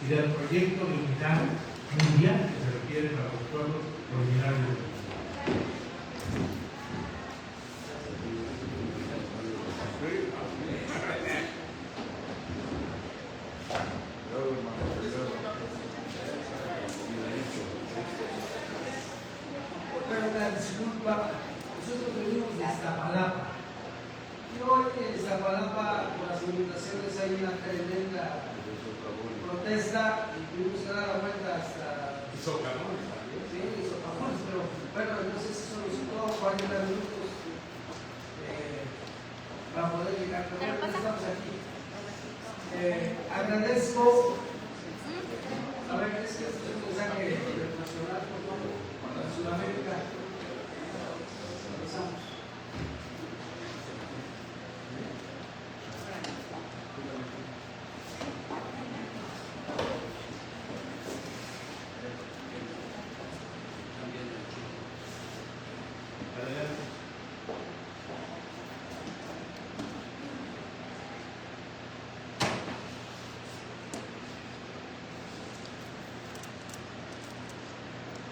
y del proyecto de unidad mundial que se requiere para los pueblos originarios. Disculpa, nosotros venimos de Iztapalapa y hoy en Iztapalapa por las inundaciones hay una tremenda protesta y tuvimos que dar la vuelta hasta Socamones. sí, Socamones, pero bueno, entonces eso nos quitó 40 minutos para poder llegar, pero bueno, estamos aquí. Agradezco, a ver, es que esto es un mensaje internacional, por favor, para Sudamérica.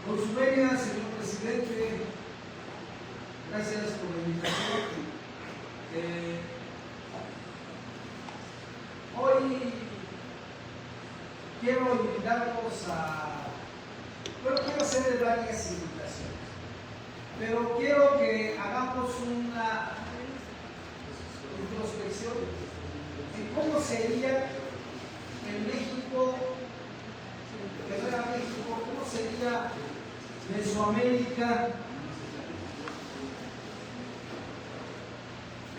Con su venia, señor presidente, gracias por la invitación. Hoy quiero invitarlos bueno, quiero hacerles varias invitaciones, pero quiero que hagamos una introspección de cómo sería en México, que no era México, cómo sería Mesoamérica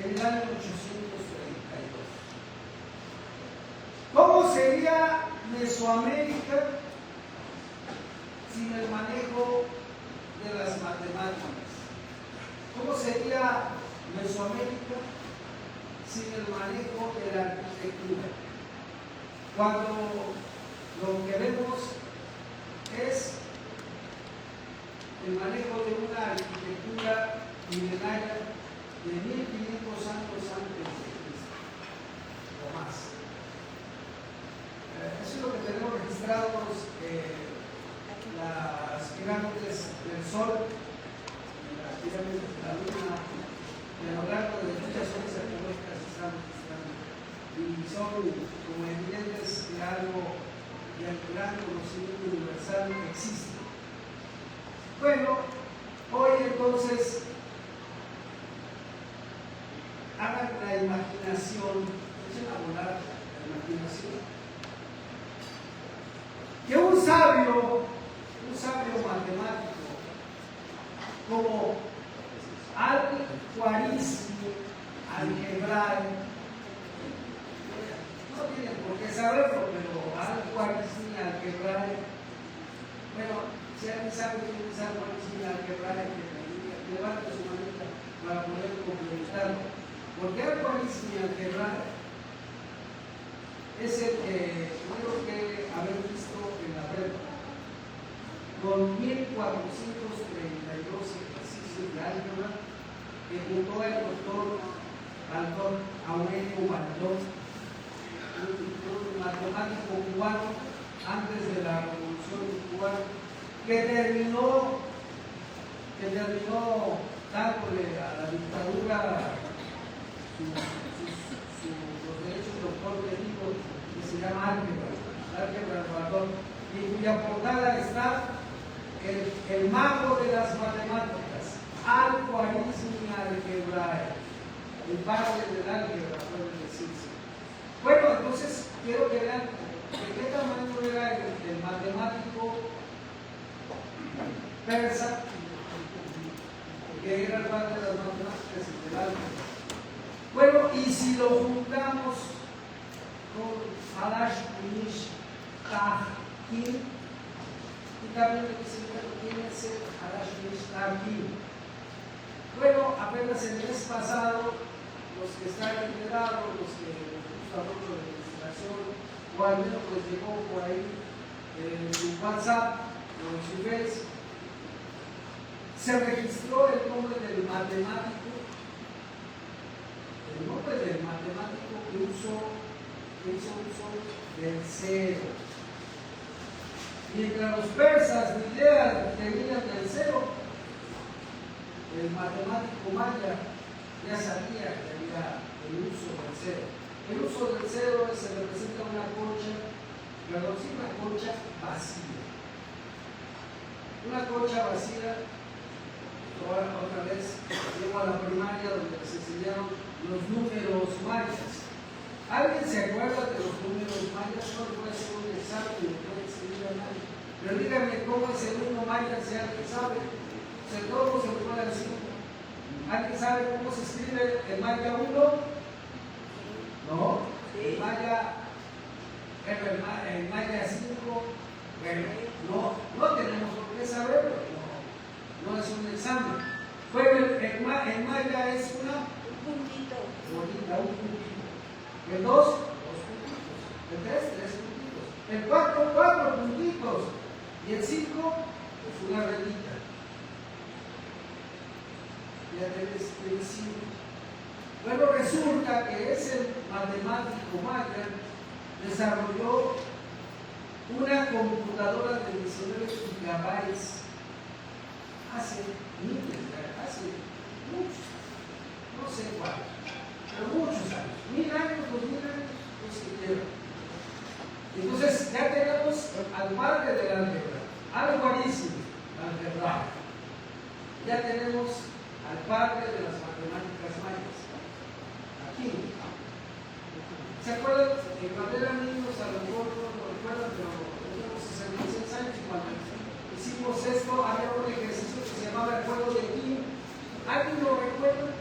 en el año 832. ¿Cómo sería Mesoamérica sin el manejo de las matemáticas? ¿Cómo sería Mesoamérica sin el manejo de la arquitectura? Cuando lo que vemos es el manejo de una arquitectura milenaria de 1500 años antes de Cristo o más. Eso es lo que tenemos registrados las pirámides del Sol y las pirámides de la Luna a lo largo de muchas zonas arqueológicas que están registrando y son como evidentes de algo y el gran conocimiento universal existe. Bueno, hoy entonces hagan la imaginación, echen a volar la imaginación, que un sabio matemático como Al-Khwarizmi Al-Gebrae, no tienen por qué saberlo, pero Al-Khwarizmi Al-Gebrae, bueno, si alguien sabe quién es Al-Khwarizmi Al-Gebrae, que levante su manita para poder complementarlo. Porque Al-Khwarizmi Al-Gebrae es el que creo que haber visto en la prepa, con 1432 ejercicios de álgebra que juntó el doctor Baldón, Aurelio Baldón, un matemático cubano antes de la Revolución cubana, que terminó dándole a la dictadura los derechos de autor pedido, que se llama álgebra de Baldón, y en cuya portada está el mago de las matemáticas, Al-Khwarizmi Al-Gebrae, el padre del álgebra, puede decirse. Bueno, entonces quiero que vean de qué tamaño era el matemático persa, que era el padre de las matemáticas y del álgebra. Bueno, y si lo juntamos con Al-Ashmishtahin, y también lo que significa quién es el Al-Ashmishtahin. Bueno, apenas el mes pasado, los que están enterados, los que les gusta mucho la investigación, o al menos les llegó por ahí en su WhatsApp o en su Face, se registró el nombre del matemático que hizo uso del cero. Mientras los persas lidian tenían del cero, el matemático maya ya sabía que había el uso del cero. El uso del cero se representa una concha, pero sí una concha vacía. Una concha vacía, otra vez, llego a la primaria donde les enseñaron los números mayas. ¿Alguien se acuerda de los números mayas? No puede ser un examen y lo puede escribir a nadie. Pero díganme cómo es el uno maya, si alguien sabe. Se todos se lo puede decir. ¿Alguien sabe cómo se escribe el maya 1? ¿No? El maya 5. No tenemos por qué saberlo. No es un examen. Bueno, el maya es una puntito. bolita, un puntito. El 2, 2 puntitos. El 3, 3 puntitos. El 4, 4 puntitos. Y el 5, pues una redita. Ya tenés el 5. Bueno, resulta que ese matemático maya desarrolló una computadora de 19 gigabytes hace muchos años, no sé cuántos, pero muchos años, 1000 años, 2000 años, los que quieran. Entonces ya tenemos al padre del álgebra, algoritmo, algebra. Ya tenemos al padre de las matemáticas mayas. Aquí. ¿Se acuerdan? Que cuando eran niños, a lo mejor no lo recuerdan, pero teníamos 66 años y cuando hicimos esto, había un ejercicio que se llamaba el juego de King. ¿Alguien lo recuerda?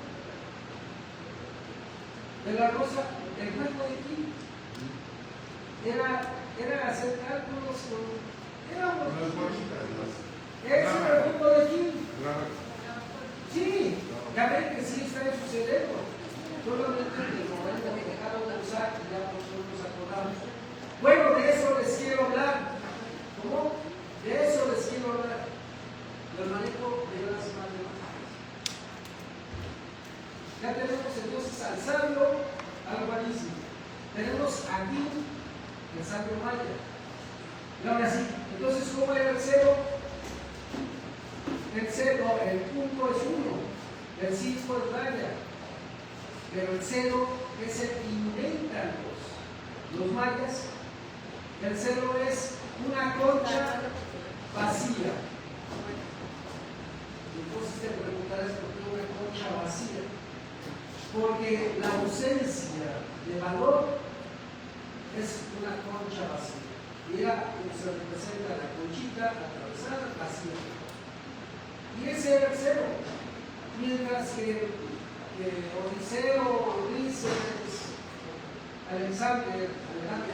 De la Rosa, el juego de King. Era hacer cálculos con. Ese era el juego de King. Sí, ya ven que sí está en su cerebro. Solamente en el momento que dejaron de usar, ya nosotros nos acordamos. Bueno, de eso les quiero hablar. ¿Cómo? De eso les quiero hablar. Del manejo de las matemáticas. Ya tenemos entonces al sabio albanismo. Tenemos aquí el sabio maya. Y ahora sí, entonces, ¿cómo era el cero? El cero, el punto es 1, el 5 es raya. Pero el cero es el que inventan los mayas. El cero es una concha vacía. Entonces te preguntarás por qué una concha vacía. Porque la ausencia de valor es una concha vacía. Mira cómo se representa la conchita atravesada vacía. Y ese era el cero. Mientras que Odiseo, Ulises, Alexander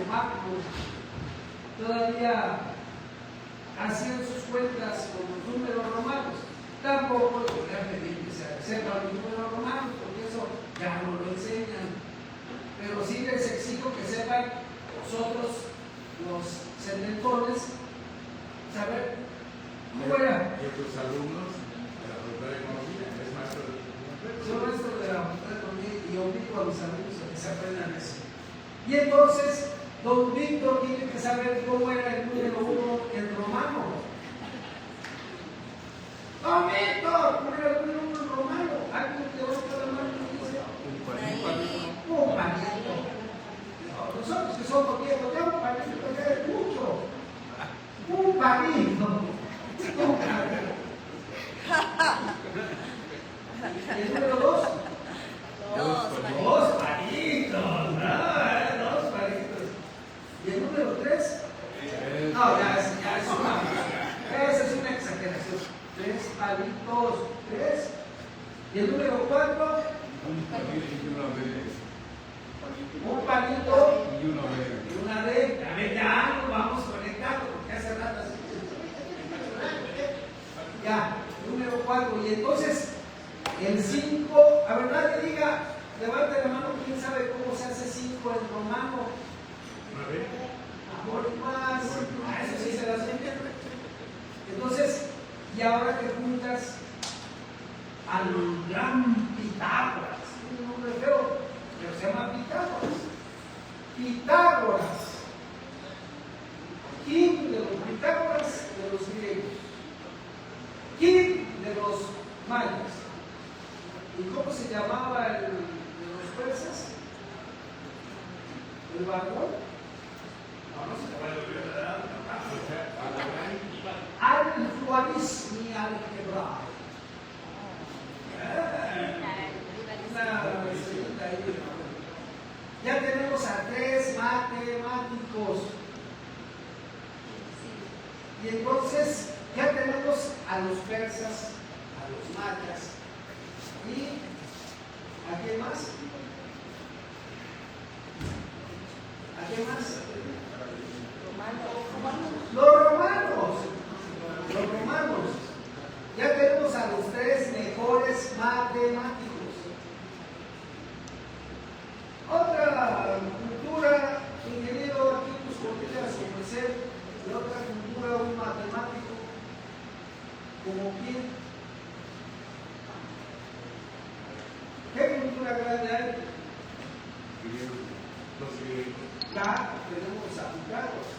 Magno todavía hacían sus cuentas con los números romanos. Tampoco podrían pedir que se sepan los números romanos, porque eso ya no lo enseñan. Pero sí les exijo que sepan nosotros, los sedentones, saber cómo era. Y tus alumnos de la Facultad de Economía, es maestro de Yo esto de la Facultad de Economía y obligo a mis amigos a que se aprendan eso. Y entonces, don Víctor tiene que saber cómo era el número 1 en romano. ¡Don Víctor! ¿Cómo era el número 1 en romano? ¿Alguien que levanta la mano y dice? Un palito. Nosotros que somos viejos, ya un palito ya es mucho. Un palito. Un palito. ¿Y el número 2? Dos palitos, ¿no? 2 palitos. ¿Y el número 3? No, ya es esa es una exageración. 3 palitos, 3. ¿Y el número 4? un palito y una vez. Un palito Y una vez. y una D. A ver, ya nos vamos conectando porque hace rato así. Ya, número 4. Y entonces, el 5, a ver, nadie diga, levante la mano, ¿quién sabe cómo se hace 5 en romano? Amor y más. Eso sí se las entiende. Entonces, y ahora que juntas al gran Pitágoras, un nombre feo, pero se llama Pitágoras. Pitágoras. ¿Quién de los Pitágoras? mayas. ¿Y cómo se llamaba el de los persas? ¿El vagón? No se puede olvidar. Al-Juanis ni al-Quebrar. Ya tenemos a 3 matemáticos. Y entonces ya tenemos a los persas, a los mayas. ¿Y a quién más? ¿A quién más? Los romanos. Los romanos. Ya tenemos a los 3 mejores matemáticos. Otra cultura, ingeniero, aquí nos podrías ofrecer de otra cultura un matemático, ¿como quién? ¿Qué cultura grande hay? Los griegos. Ya tenemos a Pitágoras.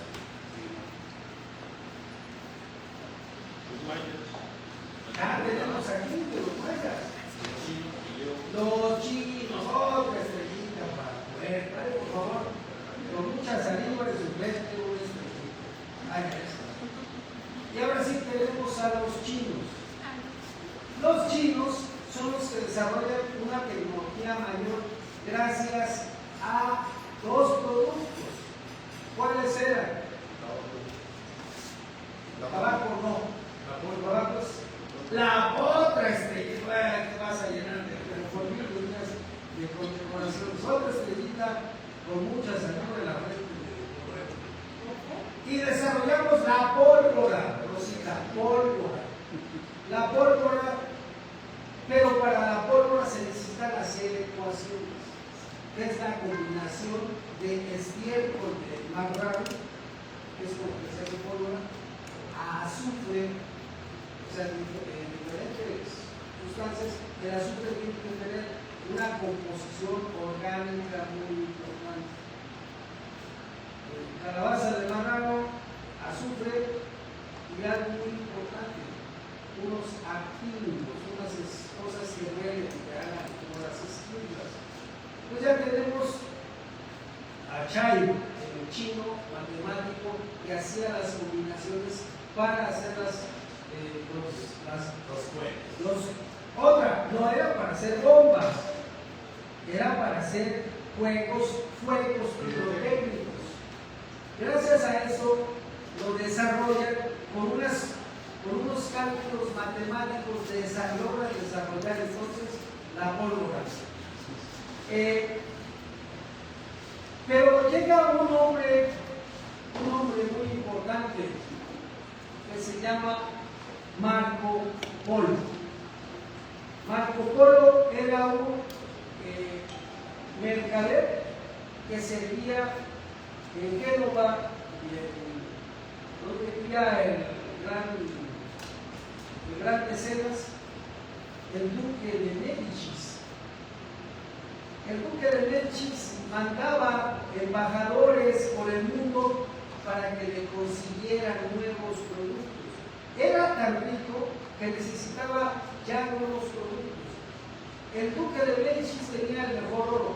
Los mayas. Ya tenemos aquí de los mayas. Los chinos, otra estrellita para poder, dale por favor, con mucha saliva de su frente una estrellita. Ahí está. Y ahora sí tenemos a los chinos. Los chinos son los que desarrollan una tecnología mayor gracias a 2 productos. ¿Cuáles eran? Tabaco no. Tabaco es la otra estrellita que vas a llenar de conmemoraciones. Otra estrellita con mucha saliva en la frente. Y desarrollamos la pólvora, Rosita, pólvora. La pólvora, pero para la pólvora se necesitan hacer ecuaciones, que es la combinación de estiércol de más raro, que es como que se hace pólvora, a azufre, o sea, diferentes sustancias. El azufre tiene que tener una composición orgánica muy importante. Calabaza de marrano, azufre y algo muy importante, unos actínicos, unas cosas que huelen, que hagan como las esquinas. Pues ya tenemos a Chai, el chino matemático, que hacía las combinaciones para hacer otra, no era para hacer bombas, era para hacer fuegos pirotécnicos. Gracias a eso lo desarrollan con unos cálculos matemáticos, logran desarrollar entonces la pólvora. Pero llega un hombre muy importante que se llama Marco Polo. Marco Polo era un mercader que servía en Génova, donde vivía el gran mecenas, el duque de Médicis. El duque de Médicis mandaba embajadores por el mundo para que le consiguieran nuevos productos. Era tan rico que necesitaba ya nuevos productos. El duque de Médicis tenía el mejor oro,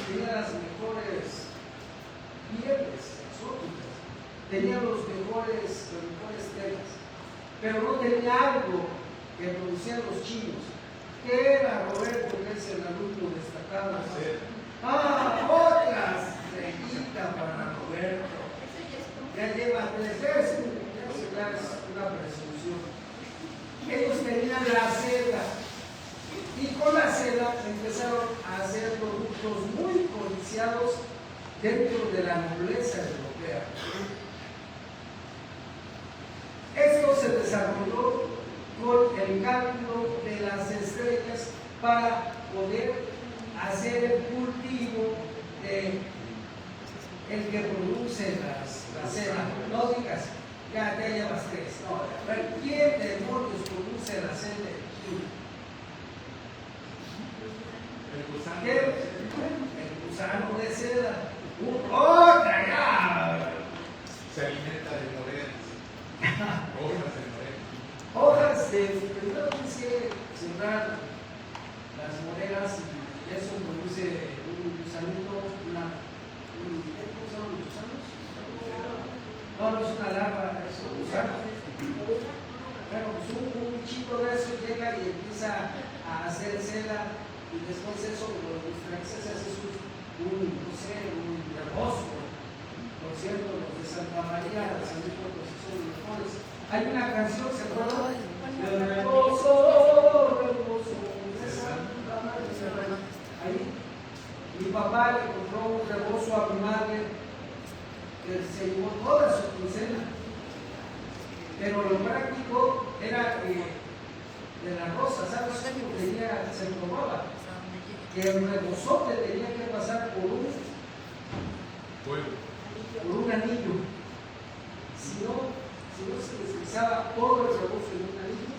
tenía las mejores pieles exóticas, tenía las mejores telas, pero no tenía algo que producían los chinos. ¿Qué era, Roberto, que es el alumno destacado? Otra estrellita para Roberto. Ya lleva 3 veces, ya es una presunción. Ellos tenían la seda, y con la seda empezaron a hacer productos muy codiciados dentro de la nobleza europea. Esto se desarrolló con el cálculo de las estrellas para poder hacer el cultivo de el que produce la seda. No digas, ya llevas 3. No, a ver, ¿quién demonios produce la seda? El gusano de seda. ¡Otra ya! Se alimenta de morenas. Hojas de morenas. Hojas primero tienes que sembrar las moreras y eso produce un gusanito, ¿cómo se llaman los gusanos? No, no es una larva, es un gusano. Bueno, pues un bichito de eso llega y empieza a hacer cera y después eso lo extraes, haces un hermoso. Por cierto, los de Santa María, de San Luis Potosí son los mejores. Hay una canción, ¿se acuerdan? El rebozo de Santa María. Ahí, mi papá le compró un rebozo a mi madre que se llevó toda su quincena. Pero lo práctico era de la rosa, ¿sabes cómo se probaba? Que el rebozote tenía que pasar por un anillo. Si no se deslizaba todo el rebozo en un anillo,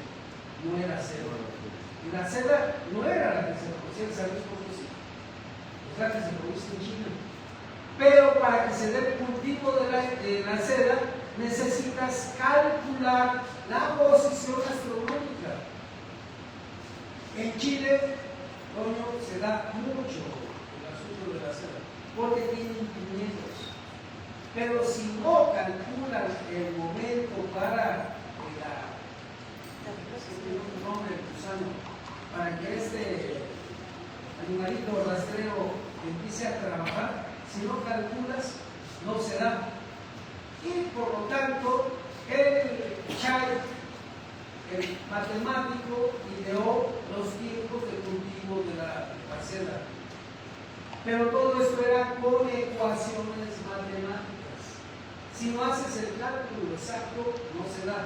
no era seda. Y la seda no era la que se producía en San Luis Potosí, es la que se produce en China. Pero para que se dé el cultivo de la seda, necesitas calcular la posición astronómica. En Chile, se da mucho el asunto de la seda, porque tienen pimientos. Pero si no calculan el momento para para que este animalito rastrero empiece a trabajar, si no calculas, no se da. Y por lo tanto, el Chay, el matemático, ideó los tiempos de cultivo de la parcela. Pero todo esto era con ecuaciones matemáticas. Si no haces el cálculo exacto, no se da.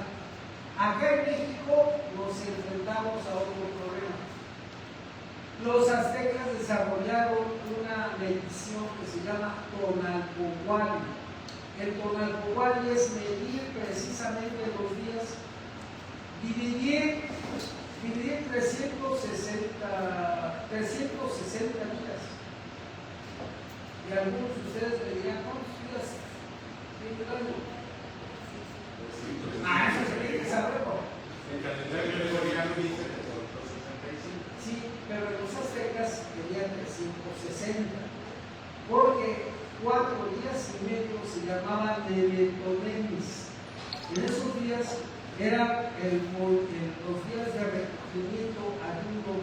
Acá en México nos enfrentamos a otro problema. Los aztecas desarrollaron una medición que se llama tonalpohualli. El tonalpohualli es medir precisamente los días, dividir 360 días. Y algunos de ustedes me dirían, ¿cuántos días tiene el año? Eso se tiene que saberlo. El calendario gregoriano dice 365. Sí, pero los aztecas querían 360, porque 4 días y medio se llamaban Nemetonemis. En esos días eran los días de recogimiento, ayuno,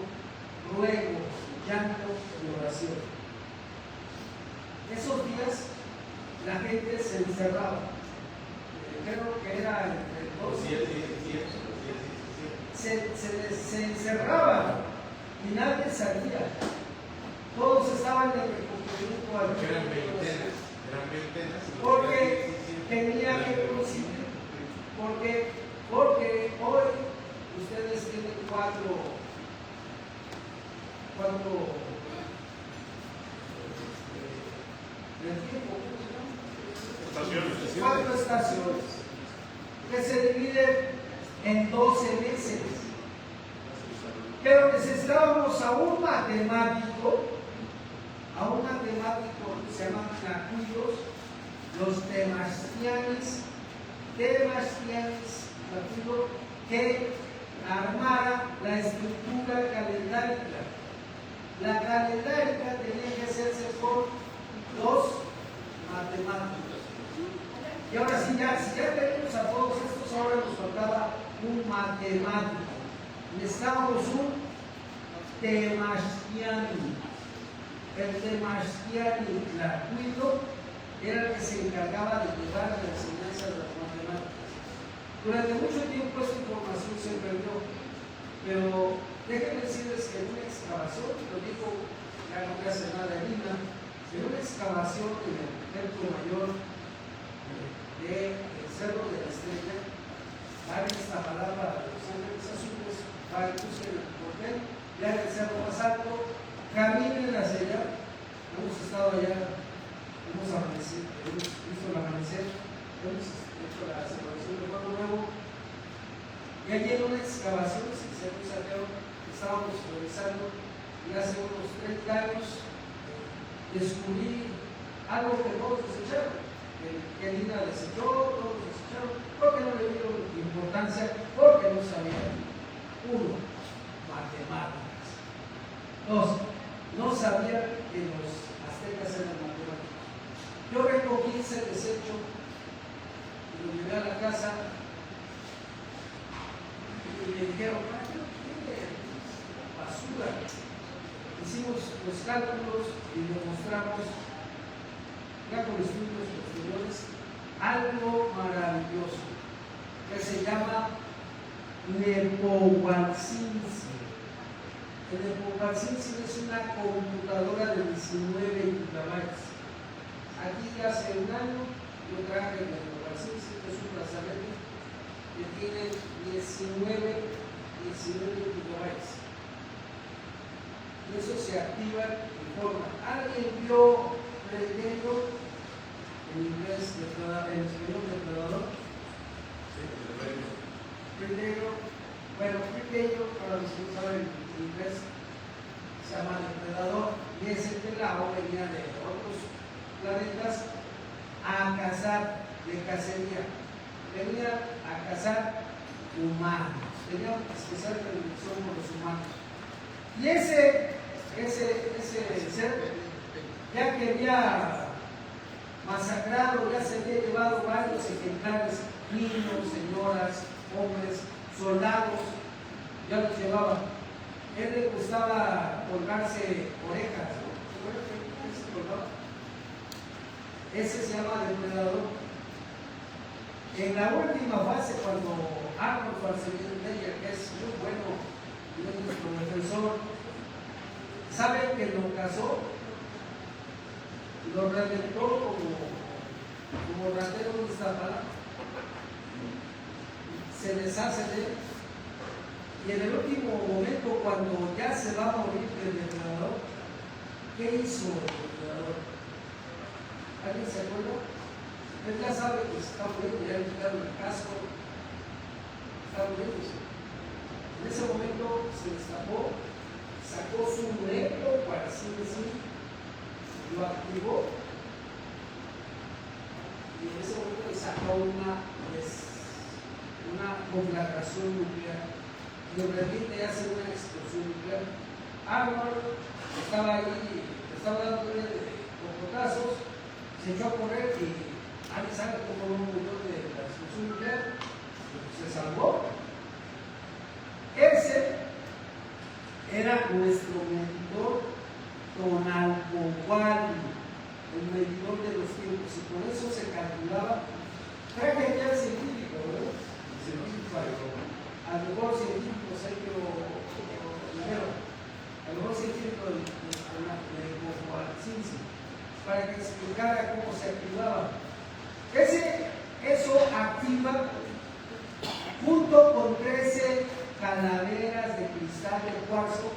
ruego, llanto y oración. Esos días la gente se encerraba. Creo que era entre 12 y 17. Se encerraban y nadie salía. Todos estaban en recogimiento ayuno. Eran veintenas. Porque tenía que coincidir. Porque hoy ustedes tienen cuatro estaciones que se dividen en 12 meses. Pero necesitábamos a un matemático que se llaman nacuios, los Temachtianis, que armara la estructura calendárica. La calendárica tenía que hacerse por los matemáticos. Y ahora sí, si ya tenemos a todos estos, ahora nos faltaba un matemático. Necesitábamos un Temachtiani. El Temachtiani nacuito era el que se encargaba de llevar la enseñanza de las matemáticas. Durante mucho tiempo esta información se perdió, pero déjenme decirles que en una excavación, lo dijo, ya no voy a hacer nada de Lima, en una excavación en el templo mayor del Cerro de la Estrella, va en esta palabra de los ángeles azules, va incluso en el portal, ya en el cerro más alto, caminen hacia allá. Hemos estado allá, hemos visto el amanecer, hemos hecho la celebración de Juego Nuevo, y allí en una excavación, si se nos saqueó, estábamos revisando, y hace unos 30 años descubrí algo que todos desecharon. Que Lina desechó, todos desecharon, porque no le dieron importancia, porque no sabían. casa y me dijeron, ¿para qué quiere basura? Hicimos los cálculos y demostramos, ya con estudios posteriores, algo maravilloso que se llama Nepohualcinci. El Nepohualcinci es una computadora de 19 gigabytes. Aquí hace un año yo traje el Nepohualcinci, que es un brazalete que tiene 19 gigabytes. Y eso se activa en forma. ¿Alguien vio Predator? En inglés, en español, depredador. Predator. Bueno, Predator, para los que no saben inglés, se llama depredador. Y ese pelado venía de otros planetas a cazar, de cacería. Venía a cazar humanos. Tenía una especial predilección por los humanos. Y ese ser ya que había masacrado, ya se había llevado varios ejemplares, niños, señoras, hombres, soldados, ya los llevaba. Él le gustaba colgarse orejas, ¿no? ¿Qué se colgaba? Ese se llama depredador. En la última fase, cuando Arnold Schwarzenegger, que es muy bueno, y es nuestro defensor, ¿saben que lo cazó? Lo reventó como ratero de Iztapalapa. Se deshace de él. Y en el último momento, cuando ya se va a morir el depredador, ¿qué hizo el depredador? ¿Alguien se acuerda? Él ya sabe que se está muriendo, ya le quitaron el casco, está muriéndose. En ese momento se destapó, sacó su reto, para así decir, lo activó, y en ese momento le sacó una conflagración nuclear, y de repente hace una explosión nuclear. Arnold estaba ahí, estaba dándole cocotazos, se echó a correr y alguien sabe cómo no murió de la explosión nuclear, se salvó. Ese era nuestro medidor Tonalpohualli, el medidor de los tiempos, y por eso se calculaba. Traje aquí al científico, ¿verdad? Al mejor científico, al mejor científico de Nepohualcinci, para que explicara cómo se activaba. Eso activa junto con 13 calaveras de cristal de cuarzo.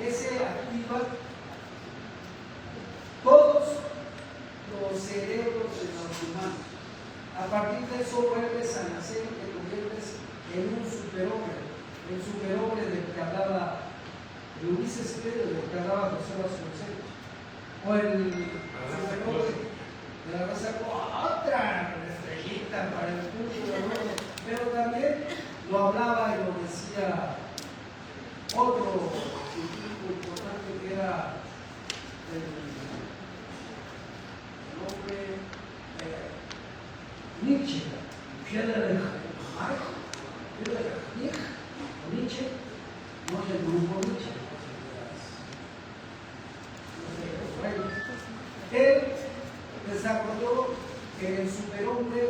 Ese activa todos los cerebros de los humanos. A partir de eso vuelves a nacer y te conviertes en un superhombre. El superhombre del que hablaba Ulises Pedro, del que hablaba José Vasconcelos. O el superhombre de la raza, otra estrellita para el punto de oro. Pero también lo hablaba y lo decía otro científico importante que era el hombre Nietzsche, Friedrich Nietzsche, no es el grupo Nietzsche. Él desarrolló en el superhombre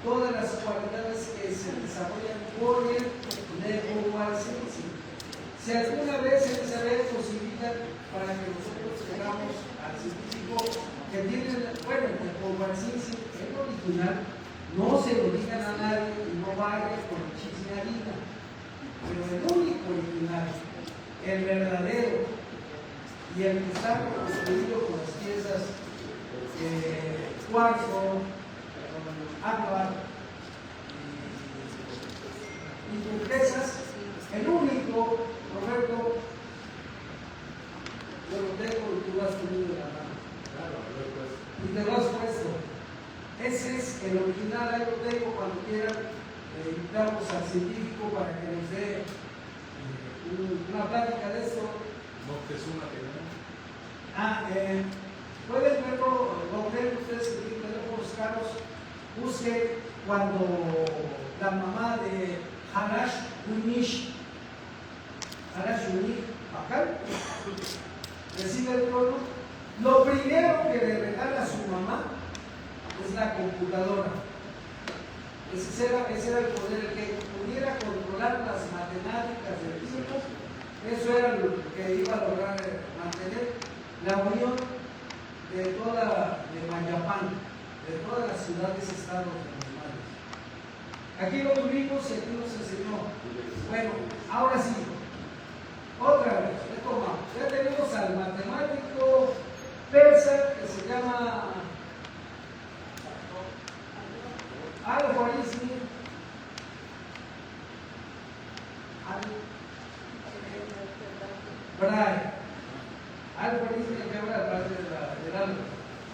todas las cualidades que se desarrollan por el Nepohualcinci. Si alguna vez se ve posibilidad para que nosotros tengamos al científico que tiene, bueno, el Nepohualcinci, el original, no se lo digan a nadie y no vaya con chismeadita, pero el único original, el verdadero, y el que está construido con las piezas cuarzo, ámbar y turquesas, el único, Roberto, yo lo tengo y tú lo has tenido en la mano. Y te lo has puesto. Ese es el original, ahí lo tengo. Cuando quieran, invitamos al científico para que nos dé una plática de esto. Pueden verlo, lo ven ustedes que tienen teléfonos caros, busquen cuando la mamá de Harash Unish, Bakal, recibe el trono, lo primero que le regala a su mamá es la computadora. Ese era el poder, el que pudiera controlar las matemáticas del tiempo. Eso era lo que iba a lograr mantener la unión de toda Mayapán, de todas las ciudades-estados de los mayas. Aquí lo tuvimos y aquí nos enseñó. Bueno, ahora sí, otra vez, retomamos. Ya tenemos al matemático persa que se llama Al-Khwarizmi. Al-Khwarizmi que habla a través del algo.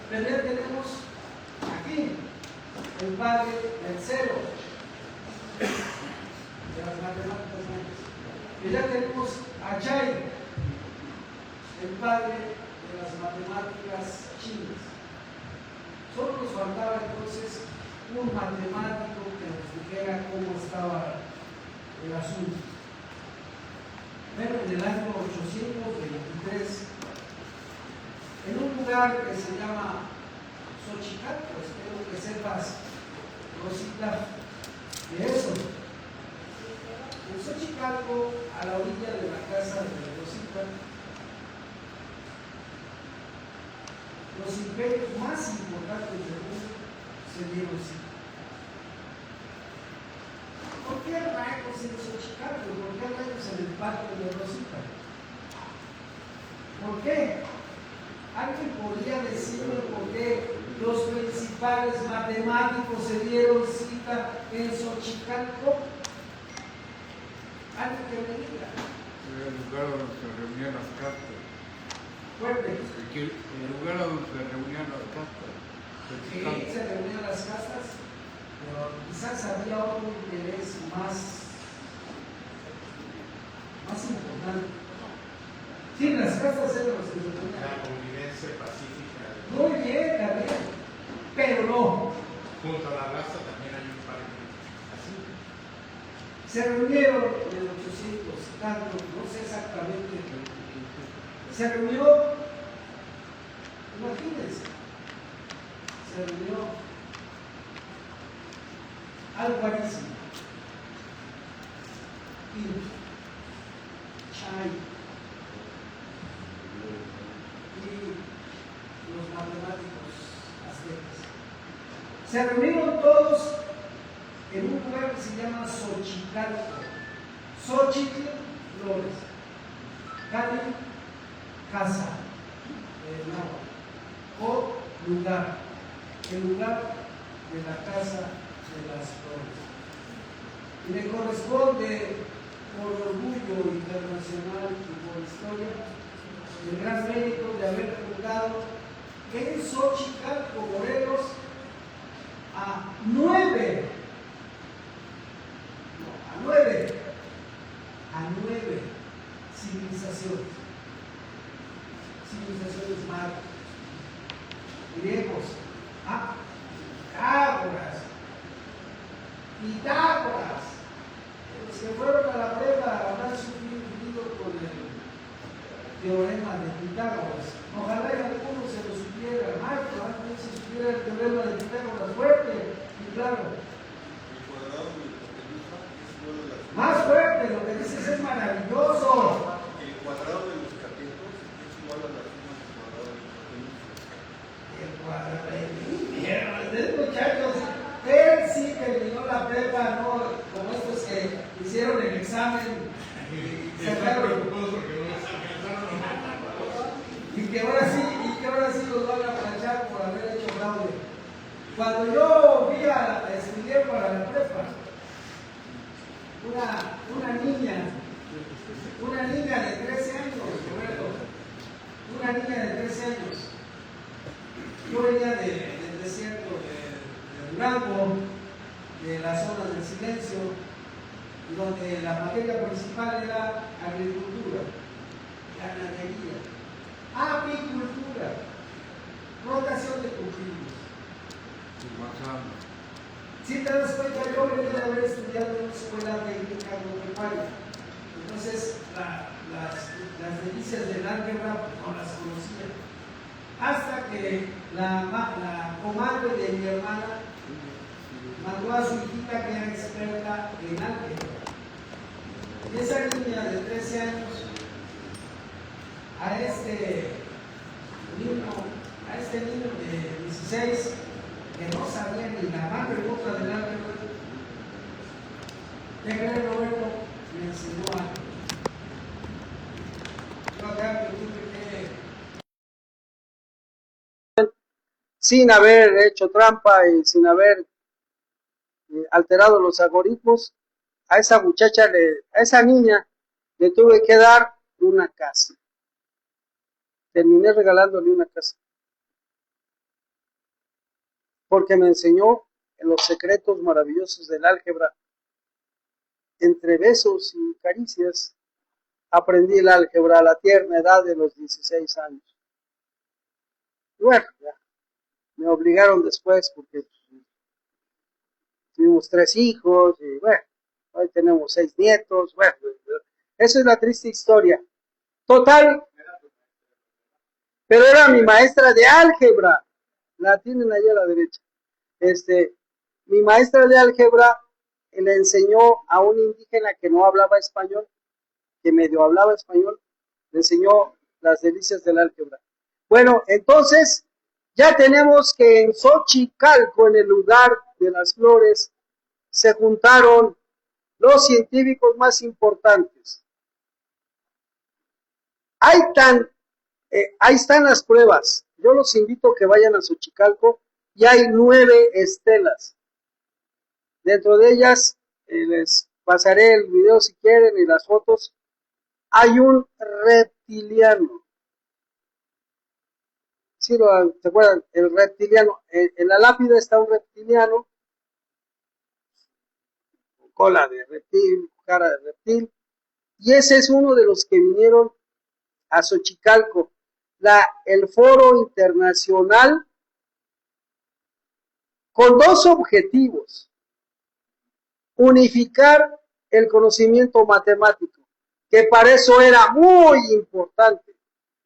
Pero ya tenemos aquí el padre del cero de las matemáticas mayas. Y ya tenemos a Chay, el padre de las matemáticas chinas. Solo nos faltaba entonces un matemático que nos dijera cómo estaba el asunto. Bueno, en el año 823, en un lugar que se llama Xochicalco, espero que sepas, Rosita, de eso. En Xochicalco, a la orilla de la casa de Rosita, los imperios más importantes del mundo se dieron cita. ¿Por qué rayos en Xochicalco? ¿Por qué rayos en el parque de Rosita? ¿Por qué? ¿Alguien podría decirme por qué los principales matemáticos se dieron cita en Xochicalco? Alguien que me diga. El lugar donde se reunían las castas. Fuerte. El lugar donde se reunían las castas. Sí, se reunían las castas, pero quizás había otro interés más importante. Sí, las castas eran los que se reunían. La convivencia pacífica. Muy bien, también, pero no. Junto a la raza también hay un parque así. Se reunieron en el 800, tanto, no sé exactamente. Se reunió, imagínense, se reunió Al-Khwarizmi y Chay y los matemáticos aztecas. Se reunieron todos en un lugar que se llama Xochicalco. Xochitl, flores. Cali, casa, o lugar, el lugar de la casa de las flores. Y me corresponde, por orgullo internacional y por historia, el gran mérito de haber fundado en Xochicalco, Morelos, a nueve civilizaciones mayas, griegos, Pitágoras, los que fueron a la prepa habrán sufrido con el teorema de Pitágoras. Ojalá y algunos se lo supieran, Marco, antes se supiera el teorema de Pitágoras fuerte y claro. Más fuerte, lo que dices es maravilloso. El cuadrado de los catetos es igual a la suma del cuadrado de los El cuadrado de muchachos, él sí terminó la prepa, no como estos que hicieron el examen y sacaron. Y que ahora sí los van a planchar por haber hecho fraude. Cuando yo fui a estudiar para la prepa, una niña de 13 años, una niña de 13 años. Yo venía del desierto de Durango, de las zonas del silencio, donde la materia principal era agricultura, ganadería, apicultura, rotación de cultivos. Si te das cuenta, yo vengo de haber estudiado en una escuela técnica agropecuaria. Entonces, las delicias del álgebra no las conocía. Hasta que la comadre de mi hermana mandó a su hijita que era experta en álgebra. Y esa niña de 13 años, a este niño de 16, que no sabía ni la más remota del álgebra, ¿qué crees, Roberto? Me enseñó algo. Yo acá me tuve que... Sin haber hecho trampa y sin haber alterado los algoritmos, a esa muchacha, a esa niña, le tuve que dar una casa. Terminé regalándole una casa. Porque me enseñó los secretos maravillosos del álgebra. Entre besos y caricias, aprendí el álgebra a la tierna edad de los 16 años. Y bueno, ya, me obligaron después porque tuvimos 3 hijos y bueno, hoy tenemos 6 nietos. Bueno, esa es la triste historia. Total, pero era mi maestra de álgebra. La tienen ahí a la derecha. Mi maestra de álgebra le enseñó a un indígena que no hablaba español, que medio hablaba español, le enseñó las delicias del álgebra. Bueno, entonces ya tenemos que en Xochicalco, en el lugar de las flores, se juntaron los científicos más importantes. Ahí están las pruebas. Yo los invito a que vayan a Xochicalco y hay 9 estelas. Dentro de ellas, les pasaré el video si quieren y las fotos. Hay un reptiliano. ¿Sí se acuerdan? El reptiliano. En la lápida está un reptiliano. Cola de reptil, cara de reptil. Y ese es uno de los que vinieron a Xochicalco. El foro internacional con 2 objetivos: unificar el conocimiento matemático, que para eso era muy importante.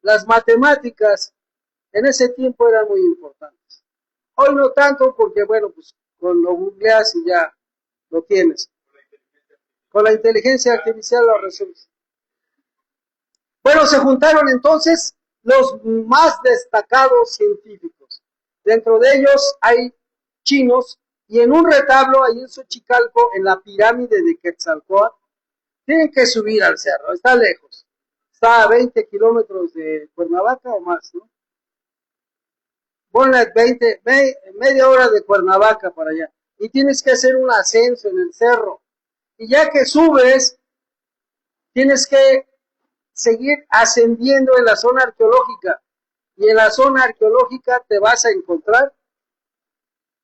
Las matemáticas en ese tiempo eran muy importantes. Hoy no tanto porque, bueno, pues con lo googleas y ya lo tienes. Con la inteligencia artificial lo resuelves. Bueno, se juntaron entonces los más destacados científicos. Dentro de ellos hay chinos, y en un retablo ahí en Xochicalco, en la pirámide de Quetzalcóatl, tienen que subir al cerro, está lejos, está a 20 kilómetros de Cuernavaca o más, ¿no? Ponle media hora de Cuernavaca para allá, y tienes que hacer un ascenso en el cerro, y ya que subes, tienes que seguir ascendiendo en la zona arqueológica, y en la zona arqueológica te vas a encontrar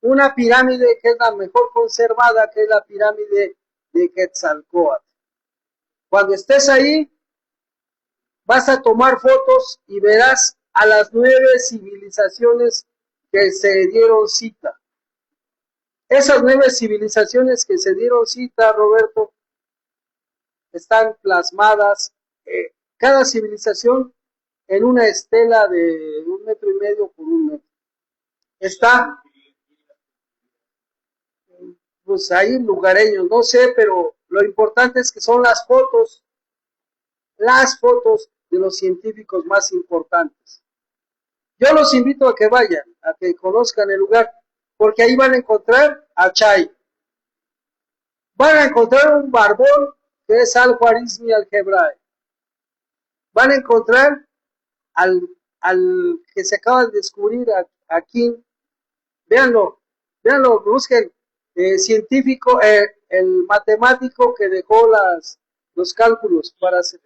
una pirámide que es la mejor conservada, que es la pirámide de Quetzalcóatl. Cuando estés ahí, vas a tomar fotos y verás a las 9 civilizaciones que se dieron cita. Esas 9 civilizaciones que se dieron cita, Roberto, están plasmadas, cada civilización en una estela de 1,5 metros por 1 metro. Está, pues ahí lugareños, no sé, pero lo importante es que son las fotos de los científicos más importantes. Yo los invito a que vayan, a que conozcan el lugar, porque ahí van a encontrar a Chay. Van a encontrar un barbón que es Al-Khwarizmi Al-Gebrae. Van a encontrar al que se acaba de descubrir aquí. Véanlo, busquen, científico, el matemático que dejó los cálculos para hacer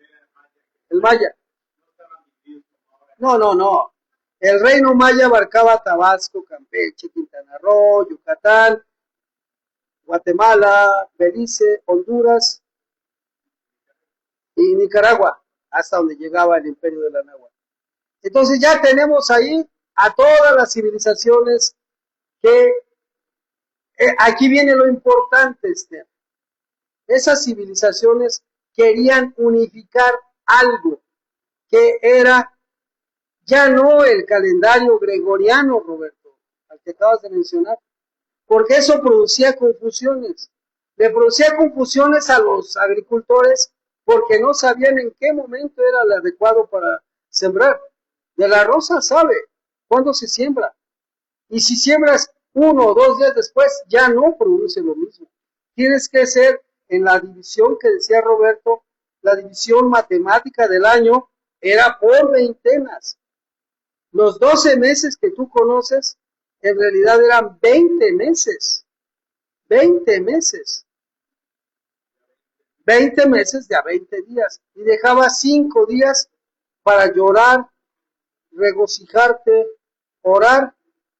el maya. No. El reino maya abarcaba Tabasco, Campeche, Quintana Roo, Yucatán, Guatemala, Belice, Honduras y Nicaragua, hasta donde llegaba el imperio de la Náhuatl. Entonces ya tenemos ahí a todas las civilizaciones que aquí viene lo importante, Esther. Esas civilizaciones querían unificar algo que era ya no el calendario gregoriano, Roberto, al que acabas de mencionar, porque eso producía confusiones. Le producía confusiones a los agricultores porque no sabían en qué momento era el adecuado para sembrar. De la rosa sabe cuándo se siembra. Y si siembras 1 o 2 días después, ya no produce lo mismo. Tienes que ser en la división que decía Roberto, la división matemática del año era por veintenas. Los 12 meses que tú conoces, en realidad eran 20 meses. 20 meses. 20 meses de a 20 días. Y dejaba 5 días para llorar, regocijarte, orar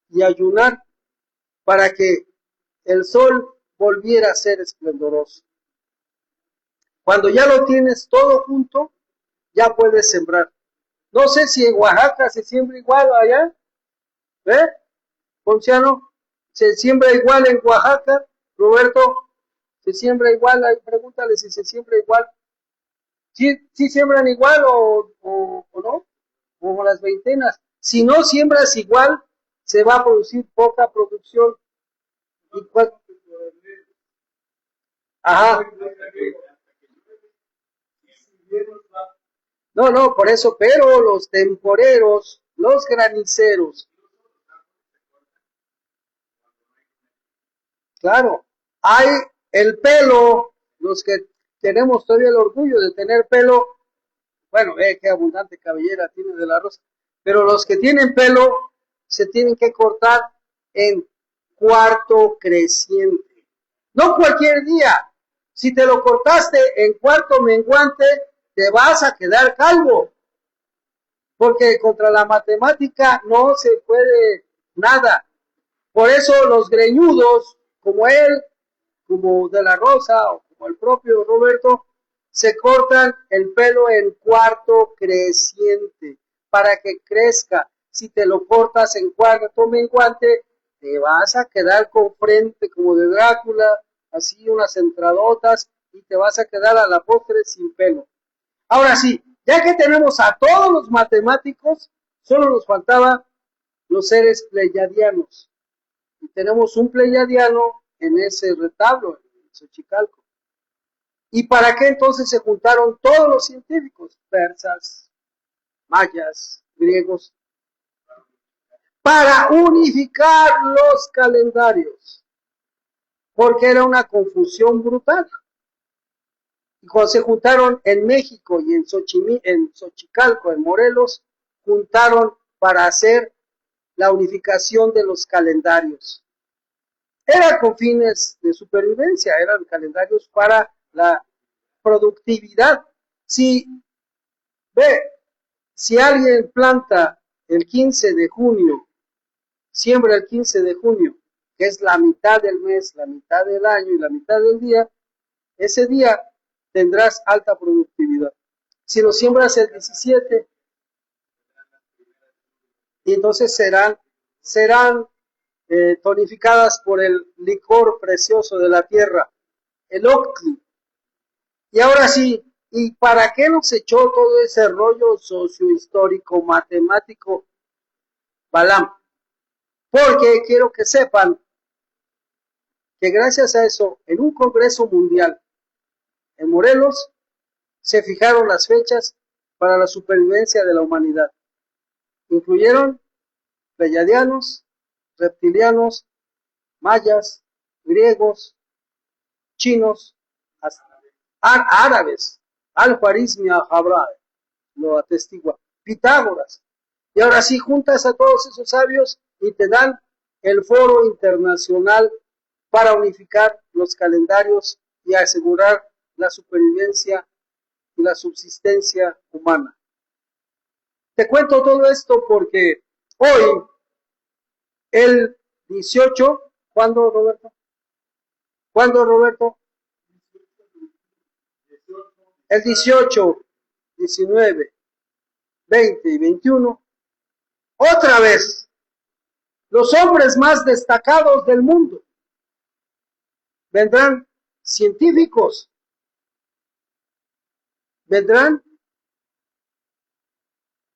y ayunar para que el sol volviera a ser esplendoroso. Cuando ya lo tienes todo junto, ya puedes sembrar. No sé si en Oaxaca se siembra igual allá, ¿eh? Ponciano, ¿se siembra igual en Oaxaca? Roberto, ¿se siembra igual? Ahí pregúntale si se siembra igual. ¿Sí siembran igual o no? Como las veintenas. Si no siembras igual, se va a producir poca producción. Ajá. No, por eso, pero los temporeros, los graniceros, claro, hay el pelo, los que tenemos todavía el orgullo de tener pelo, bueno, qué abundante cabellera tiene de la rosa, pero los que tienen pelo se tienen que cortar en cuarto creciente, no cualquier día. Si te lo cortaste en cuarto menguante, te vas a quedar calvo, porque contra la matemática no se puede nada. Por eso los greñudos, como él, como de la Rosa, o como el propio Roberto, se cortan el pelo en cuarto creciente, para que crezca. Si te lo cortas en cuarto menguante, te vas a quedar con frente como de Drácula, así unas entradotas, y te vas a quedar a la postre sin pelo. Ahora sí, ya que tenemos a todos los matemáticos, solo nos faltaba los seres pleiadianos. Y tenemos un pleiadiano en ese retablo, en Xochicalco. ¿Y para qué entonces se juntaron todos los científicos? Persas, mayas, griegos. Para unificar los calendarios. Porque era una confusión brutal. Y cuando se juntaron en México y en Xochicalco, en Morelos, juntaron para hacer la unificación de los calendarios. Era con fines de supervivencia, eran calendarios para la productividad. Si alguien planta el 15 de junio, siembra el 15 de junio, que es la mitad del mes, la mitad del año y la mitad del día, ese día tendrás alta productividad. Si lo siembras el 17, y entonces serán tonificadas por el licor precioso de la tierra, el octli. Y ahora sí, ¿y para qué nos echó todo ese rollo sociohistórico, matemático, Balaam? Porque quiero que sepan que gracias a eso, en un congreso mundial, en Morelos, se fijaron las fechas para la supervivencia de la humanidad. Incluyeron pleiadianos, reptilianos, mayas, griegos, chinos, árabes, Al-Khwarizmi al-Jabra, lo atestigua, Pitágoras. Y ahora sí juntas a todos esos sabios y te dan el foro internacional para unificar los calendarios y asegurar la supervivencia y la subsistencia humana. Te cuento todo esto porque hoy, el 18, ¿cuándo, Roberto? ¿Cuándo, Roberto? El 18, 19, 20 y 21, otra vez, los hombres más destacados del mundo vendrán científicos, vendrán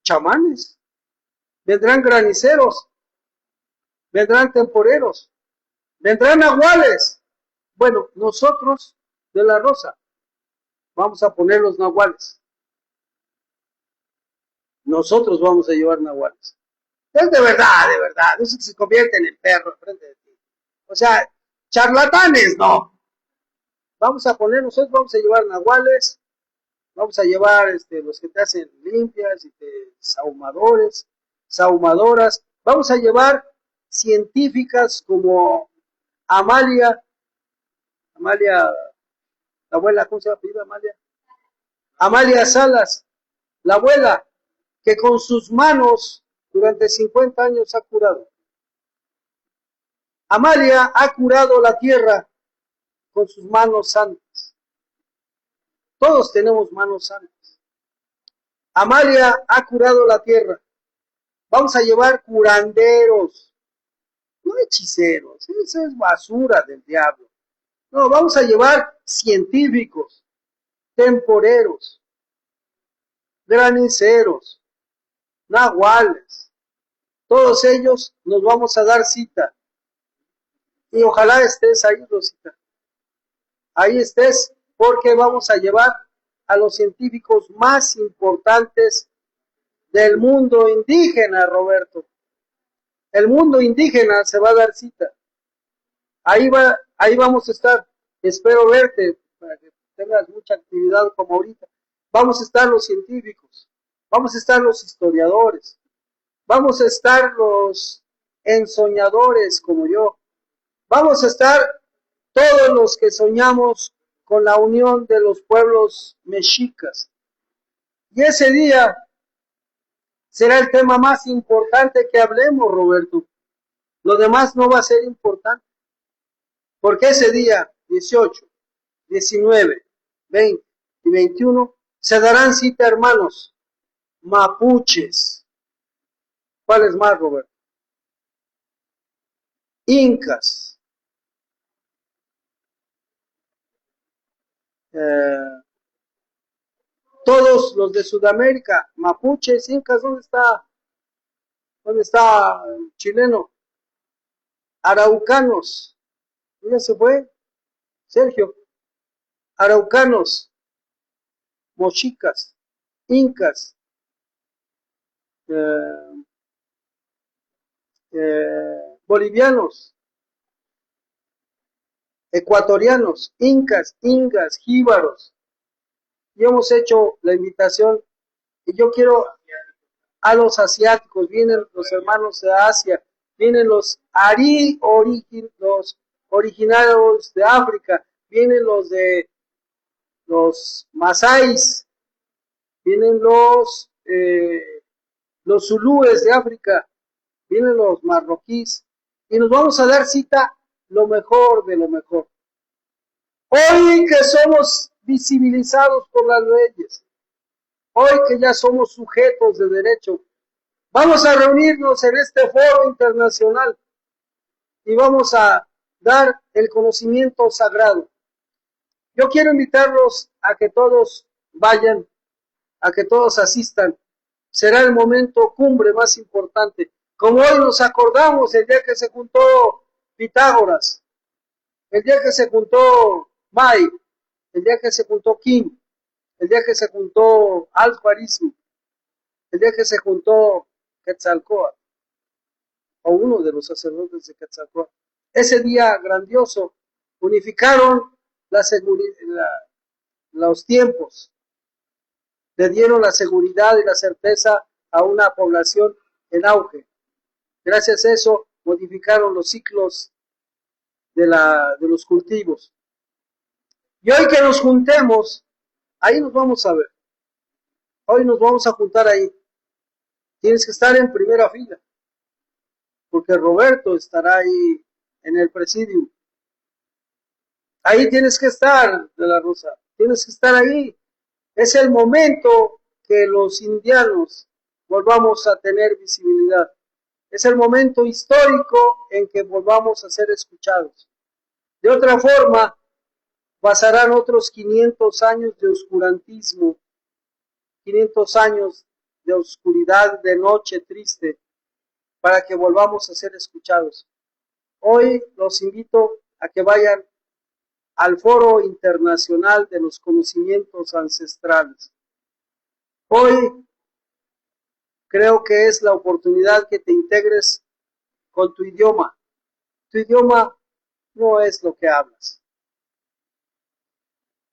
chamanes, vendrán graniceros, vendrán temporeros, vendrán nahuales. Bueno, nosotros de la Rosa vamos a poner los nahuales. Nosotros vamos a llevar nahuales. Es de verdad. Eso se convierte en el perro enfrente de ti. O sea, charlatanes, no. Nosotros vamos a llevar nahuales, vamos a llevar los que te hacen limpias y sahumadoras. Vamos a llevar científicas como Amalia, la abuela, ¿cómo se llama? Amalia Salas, la abuela, que con sus manos durante 50 años ha curado. Amalia ha curado la tierra con sus manos santas. Todos tenemos manos santas. Amalia ha curado la tierra. Vamos a llevar curanderos, no hechiceros, eso es basura del diablo. No, vamos a llevar científicos, temporeros, graniceros, nahuales. Todos ellos nos vamos a dar cita. Y ojalá estés ahí, Rosita. Ahí estés, porque vamos a llevar a los científicos más importantes del mundo indígena, Roberto. El mundo indígena se va a dar cita. Ahí vamos a estar. Espero verte para que tengas mucha actividad como ahorita. Vamos a estar los científicos, vamos a estar los historiadores, vamos a estar los ensoñadores como yo, vamos a estar todos los que soñamos con la unión de los pueblos mexicas. Y ese día será el tema más importante que hablemos, Roberto. Lo demás no va a ser importante. Porque ese día, 18, 19, 20 y 21, se darán cita, hermanos, mapuches. ¿Cuáles más, Roberto? Incas. Todos los de Sudamérica, mapuches, incas, ¿dónde está? ¿Dónde está el chileno? Araucanos. ¿Ya se fue? Sergio. Araucanos, mochicas, incas, bolivianos, ecuatorianos, incas, ingas, jíbaros. Y hemos hecho la invitación, y yo quiero a los asiáticos, vienen los hermanos de Asia, vienen los los originarios de África, vienen los masáis, vienen los zulúes de África, vienen los marroquíes, y nos vamos a dar cita lo mejor de lo mejor. Hoy que somos visibilizados por las leyes, hoy que ya somos sujetos de derecho, vamos a reunirnos en este foro internacional y vamos a dar el conocimiento sagrado. Yo quiero invitarlos a que todos vayan, a que todos asistan. Será el momento cumbre más importante. Como hoy nos acordamos el día que se juntó Pitágoras, el día que se juntó May, el día que se juntó Kim, el día que se juntó Al-Khwarizmi, el día que se juntó Quetzalcóatl, o uno de los sacerdotes de Quetzalcóatl. Ese día grandioso unificaron los tiempos, le dieron la seguridad y la certeza a una población en auge. Gracias a eso modificaron los ciclos de los cultivos. Y hoy que nos juntemos, ahí nos vamos a ver. Hoy nos vamos a juntar ahí. Tienes que estar en primera fila, porque Roberto estará ahí en el presidium. Ahí tienes que estar, de la Rosa, tienes que estar ahí. Es el momento que los indianos volvamos a tener visibilidad. Es el momento histórico en que volvamos a ser escuchados. De otra forma, pasarán otros 500 años de oscurantismo, 500 años de oscuridad, de noche triste, para que volvamos a ser escuchados. Hoy los invito a que vayan al Foro Internacional de los Conocimientos Ancestrales. Hoy creo que es la oportunidad que te integres con tu idioma. Tu idioma no es lo que hablas.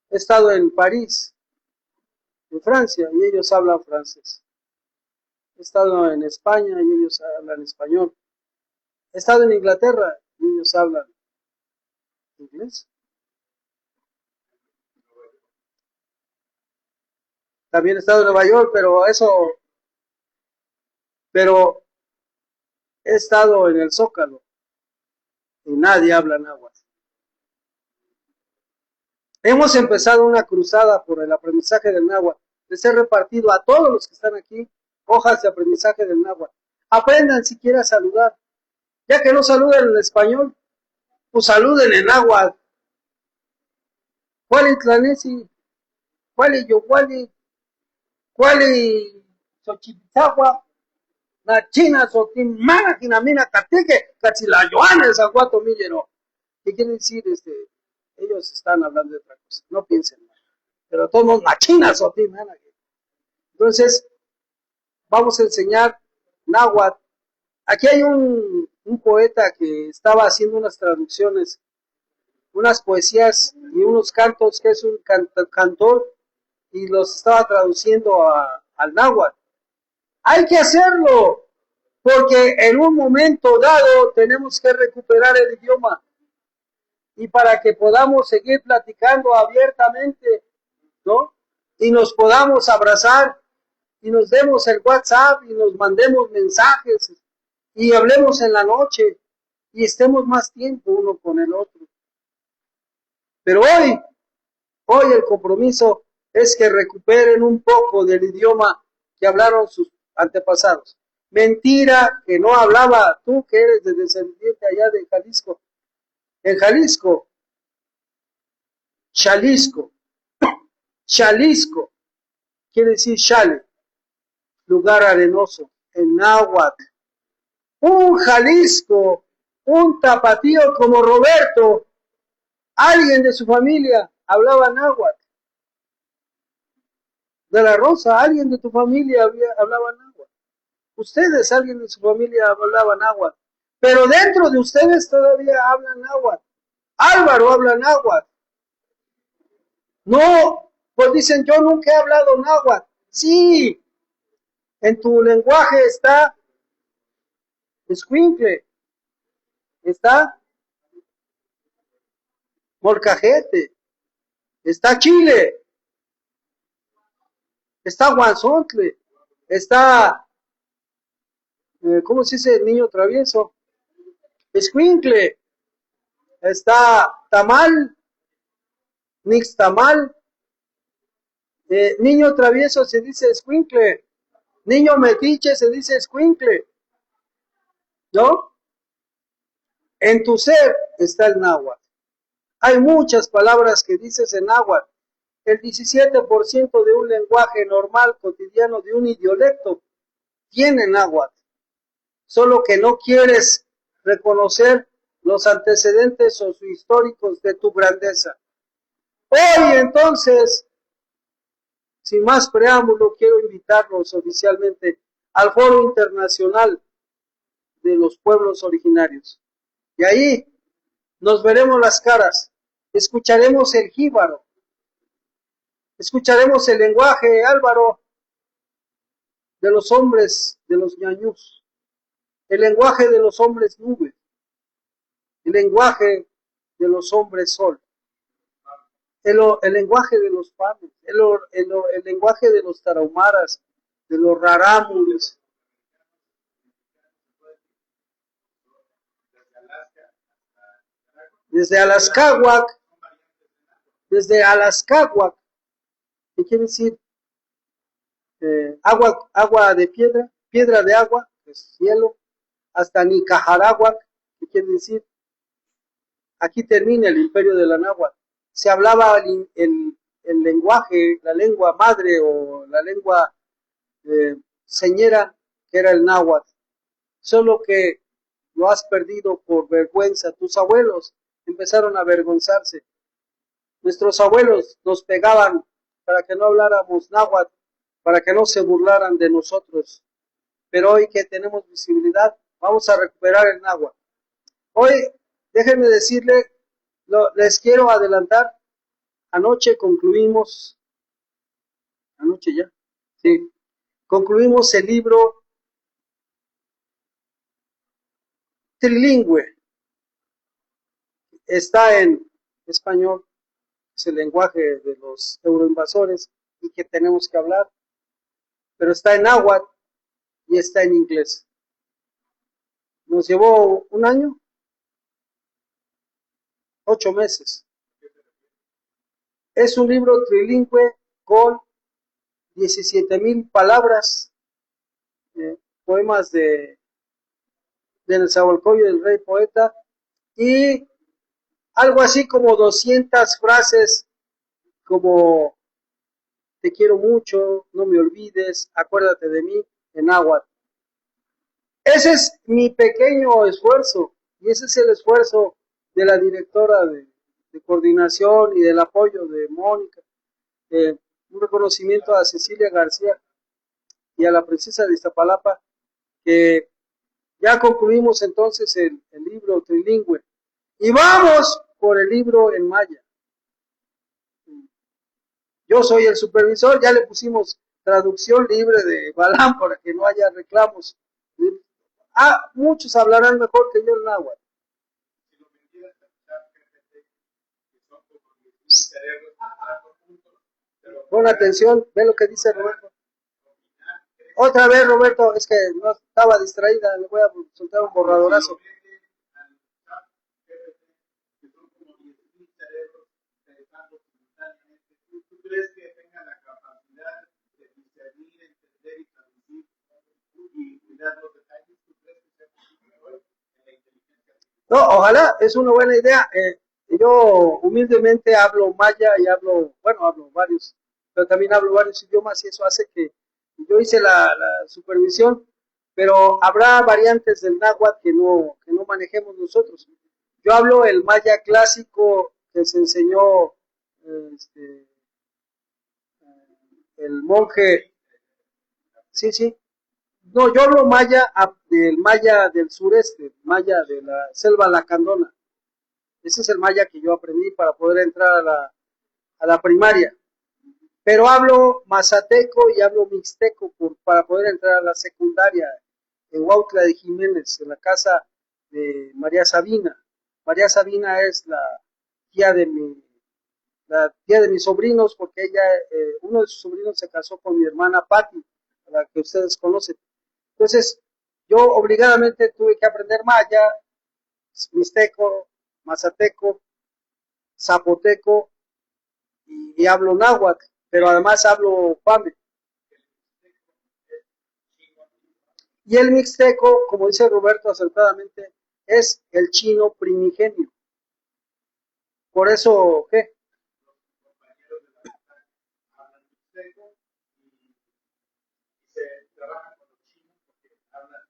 He estado en París, en Francia, y ellos hablan francés. He estado en España y ellos hablan español. He estado en Inglaterra y ellos hablan inglés. También he estado en Nueva York, pero he estado en el Zócalo y nadie habla náhuatl. Hemos empezado una cruzada por el aprendizaje del náhuatl. Les he repartido a todos los que están aquí hojas de aprendizaje del náhuatl. Aprendan siquiera a saludar. Ya que no saluden en español, pues saluden en náhuatl. ¿Cuál es Tlanesi? ¿Cuál es Yohuali? ¿Cuál es Xochipizagua? La China, Sotimana, Quinamina, Catique, Cachilayoana, el Zaguato Millero. ¿Qué quiere decir? Ellos están hablando de otra cosa, no piensen mal. Pero todos la China, Sotimana. Entonces, vamos a enseñar náhuatl. Aquí hay un poeta que estaba haciendo unas traducciones, unas poesías y unos cantos, que es un cantor, y los estaba traduciendo al náhuatl. Hay que hacerlo, porque en un momento dado tenemos que recuperar el idioma. Y para que podamos seguir platicando abiertamente, ¿no? Y nos podamos abrazar, y nos demos el WhatsApp, y nos mandemos mensajes, y hablemos en la noche, y estemos más tiempo uno con el otro. Pero hoy el compromiso es que recuperen un poco del idioma que hablaron sus antepasados. Mentira que no hablaba tú, que eres de descendiente allá de Jalisco. En Jalisco, Xalisco, quiere decir Xale, lugar arenoso, en náhuatl. Un Jalisco, un tapatío como Roberto, alguien de su familia hablaba náhuatl. De la Rosa, alguien de tu familia hablaba náhuatl. Ustedes, alguien de su familia hablaba náhuatl. Pero dentro de ustedes todavía hablan náhuatl. Álvaro habla náhuatl. No, pues dicen, yo nunca he hablado náhuatl. Sí, en tu lenguaje está escuincle, está molcajete, está chile, está guanzontle, está, ¿cómo se dice el niño travieso? Escuincle, está tamal, nixtamal, niño travieso se dice escuincle, niño metiche se dice escuincle, ¿no? En tu ser está el náhuatl. Hay muchas palabras que dices en náhuatl. El 17% de un lenguaje normal, cotidiano, de un idiolecto, tiene náhuatl. Solo que no quieres reconocer los antecedentes sociohistóricos de tu grandeza. Hoy, entonces, sin más preámbulo, quiero invitarlos oficialmente al Foro Internacional de los Pueblos Originarios. Y ahí nos veremos las caras, escucharemos el jíbaro, escucharemos el lenguaje, Álvaro, de los hombres, de los ñañús, el lenguaje de los hombres nube, el lenguaje de los hombres sol, el lenguaje de los panes, el lenguaje de los tarahumaras, de los rarámuris. Desde Alaskahuac, ¿qué quiere decir? Agua de piedra, piedra de agua, es cielo, hasta Nicajaráhuac, ¿qué quiere decir? aquí termina el imperio de la náhuatl. Se hablaba el lenguaje, la lengua madre o la lengua señera, que era el náhuatl. Solo que lo has perdido por vergüenza. Tus abuelos empezaron a avergonzarse. Nuestros abuelos nos pegaban para que no habláramos náhuatl, para que no se burlaran de nosotros. Pero hoy que tenemos visibilidad, vamos a recuperar el náhuatl. Hoy, déjenme decirles, les quiero adelantar, anoche concluimos el libro trilingüe. Está en español, es el lenguaje de los euroinvasores y que tenemos que hablar, pero está en náhuatl y está en inglés. Nos llevó un año, 8 meses. Es un libro trilingüe con 17,000 palabras, poemas de Nezahualcóyotl, del rey poeta, y algo así como 200 frases como te quiero mucho, no me olvides, acuérdate de mí, en náhuatl. Ese es mi pequeño esfuerzo, y ese es el esfuerzo de la directora de coordinación y del apoyo de Mónica. Un reconocimiento a Cecilia García y a la princesa de Iztapalapa, que ya concluimos entonces el libro trilingüe. Y vamos por el libro en maya. Yo soy el supervisor, ya le pusimos traducción libre de Balam para que no haya reclamos. Muchos hablarán mejor que yo el náhuatl. Si lo metieras a pensar, que son como 10,000 cerebros que están juntos, pero Pon atención, ve lo que dice Roberto. Otra vez, Roberto, es que no estaba distraída, le voy a soltar un borradorazo. ¿Tú crees que tengan la capacidad de discernir, entender y traducir y cuidar los detalles? ¿Tú crees que sea posible hoy en la inteligencia artificial? No, ojalá, es una buena idea. Yo humildemente hablo maya y hablo varios, pero también hablo varios idiomas y eso hace que yo hice la supervisión, pero habrá variantes del náhuatl que no manejemos nosotros. Yo hablo el maya clásico que se enseñó el monje. Sí. No, yo hablo del maya del sureste, maya de la selva lacandona. Ese es el maya que yo aprendí para poder entrar a la primaria. Pero hablo mazateco y hablo mixteco para poder entrar a la secundaria en Huautla de Jiménez, en la casa de María Sabina. María Sabina es la tía de mis sobrinos, porque uno de sus sobrinos se casó con mi hermana Patti, a la que ustedes conocen. Entonces, yo obligadamente tuve que aprender maya, mixteco, mazateco, zapoteco y hablo náhuatl, pero además hablo pame. Y el mixteco, como dice Roberto acertadamente, es el chino primigenio. Por eso, ¿qué? Los compañeros de la montaña hablan mixteco y se trabajan con los chinos porque hablan,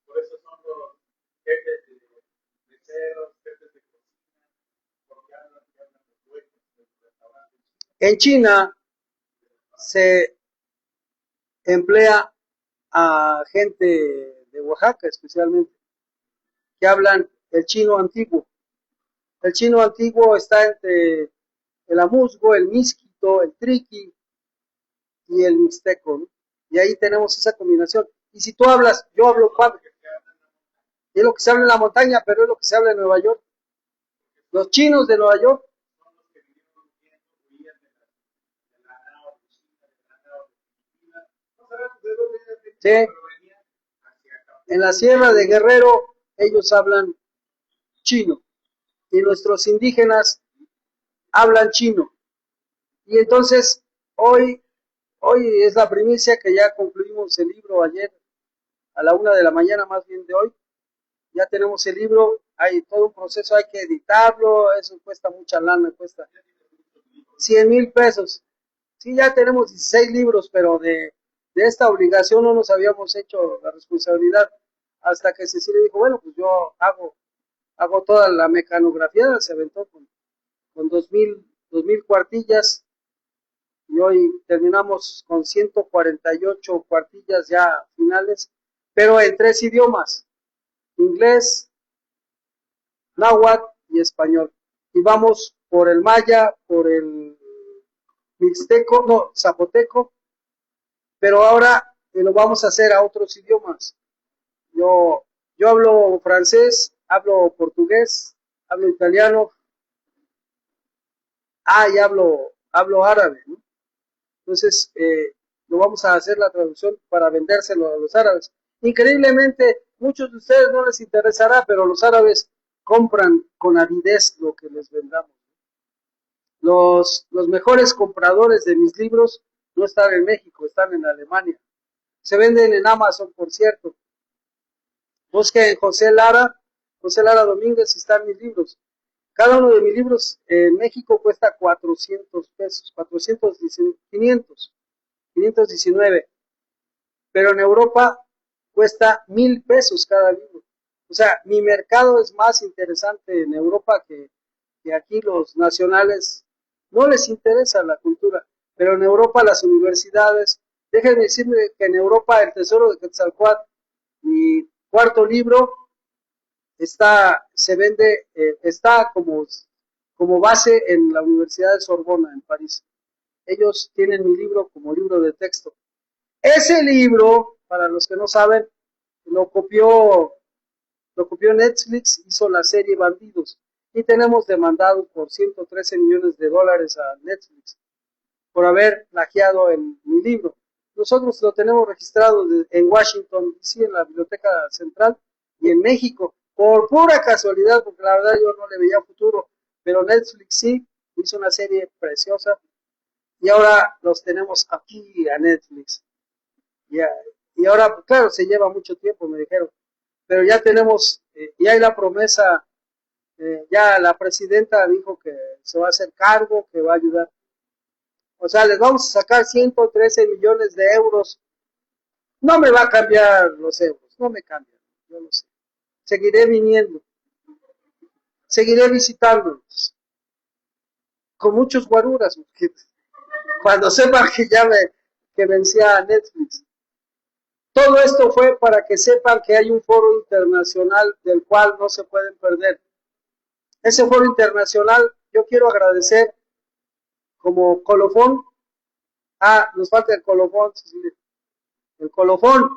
por eso son los jefes de meseros, jefes de cocina, porque hablan los dueños de los restaurantes. En China se emplea a gente de Oaxaca especialmente, que hablan el chino antiguo. El chino antiguo está entre el amuzgo, el misquito, el triqui y el mixteco, ¿no? Y ahí tenemos esa combinación. Y si tú hablas, yo hablo pame. Es lo que se habla en la montaña, pero es lo que se habla en Nueva York. Los chinos de Nueva York Son los que vinieron huyendo, huían de la nao de China, de la nao de Filipinas. No sabemos de dónde eran, Sí. pero venían hacia acá. en la Sierra de Guerrero, ellos hablan chino. Y nuestros indígenas hablan chino. Y entonces, hoy es la primicia que ya concluimos el libro ayer, a la 1 de la mañana más bien de hoy. Ya tenemos el libro. hay todo un proceso, hay que editarlo, eso cuesta mucha lana, cuesta 100,000 pesos. Sí, ya tenemos 16 libros, pero de esta obligación no nos habíamos hecho la responsabilidad hasta que Cecilia dijo, bueno, pues yo hago toda la mecanografía, se aventó con 2000 cuartillas y hoy terminamos con 148 cuartillas ya finales, pero en 3 idiomas, inglés, náhuatl y español. Y vamos por el maya, por el mixteco, no, zapoteco, pero ahora lo vamos a hacer a otros idiomas. Yo hablo francés, hablo portugués, hablo italiano, y hablo árabe, ¿no? Entonces, lo vamos a hacer la traducción para vendérselo a los árabes. Increíblemente, muchos de ustedes no les interesará, pero los árabes compran con avidez lo que les vendamos. Los mejores compradores de mis libros no están en México, están en Alemania. Se venden en Amazon, por cierto. Busquen José Lara Domínguez, están mis libros. Cada uno de mis libros en México cuesta 400 pesos, 519. Pero en Europa cuesta 1,000 pesos cada libro. O sea, mi mercado es más interesante en Europa que aquí los nacionales no les interesa la cultura. Pero en Europa las universidades, déjenme decirme que en Europa el Tesoro de Quetzalcóatl, mi cuarto libro, está como base en la Universidad de Sorbona, en París. Ellos tienen mi libro como libro de texto. Ese libro, para los que no saben, lo copió Netflix, hizo la serie Bandidos, y tenemos demandado por 113 millones de dólares a Netflix por haber plagiado en mi libro. Nosotros lo tenemos registrado en Washington, D.C., en la Biblioteca Central, y en México, por pura casualidad, porque la verdad yo no le veía futuro, pero Netflix sí, hizo una serie preciosa, y ahora los tenemos aquí a Netflix. Y ahora, pues, claro, se lleva mucho tiempo, me dijeron, pero ya tenemos, y hay la promesa, ya la presidenta dijo que se va a hacer cargo, que va a ayudar. O sea, les vamos a sacar 113 millones de euros. No me va a cambiar los euros, no me cambian, yo lo sé. Seguiré viniendo, seguiré visitándolos, con muchos guaruras, cuando sepan que que vencía a Netflix. Todo esto fue para que sepan que hay un foro internacional del cual no se pueden perder. Ese foro internacional, yo quiero agradecer como colofón. Nos falta el colofón, el colofón,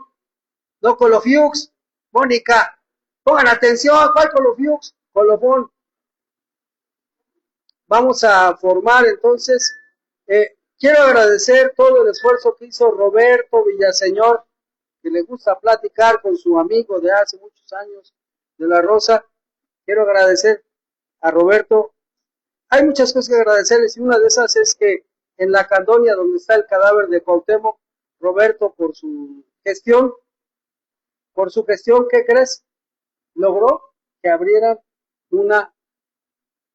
no Colofiux, Mónica, pongan atención, ¿cuál Colofiux? Colofón. Vamos a formar entonces, quiero agradecer todo el esfuerzo que hizo Roberto Villaseñor, que le gusta platicar con su amigo de hace muchos años, de La Rosa. Quiero agradecer a Roberto. Hay muchas cosas que agradecerles, y una de esas es que en la Candonia, donde está el cadáver de Cuauhtémoc, Roberto, por su gestión, ¿qué crees? Logró que abrieran una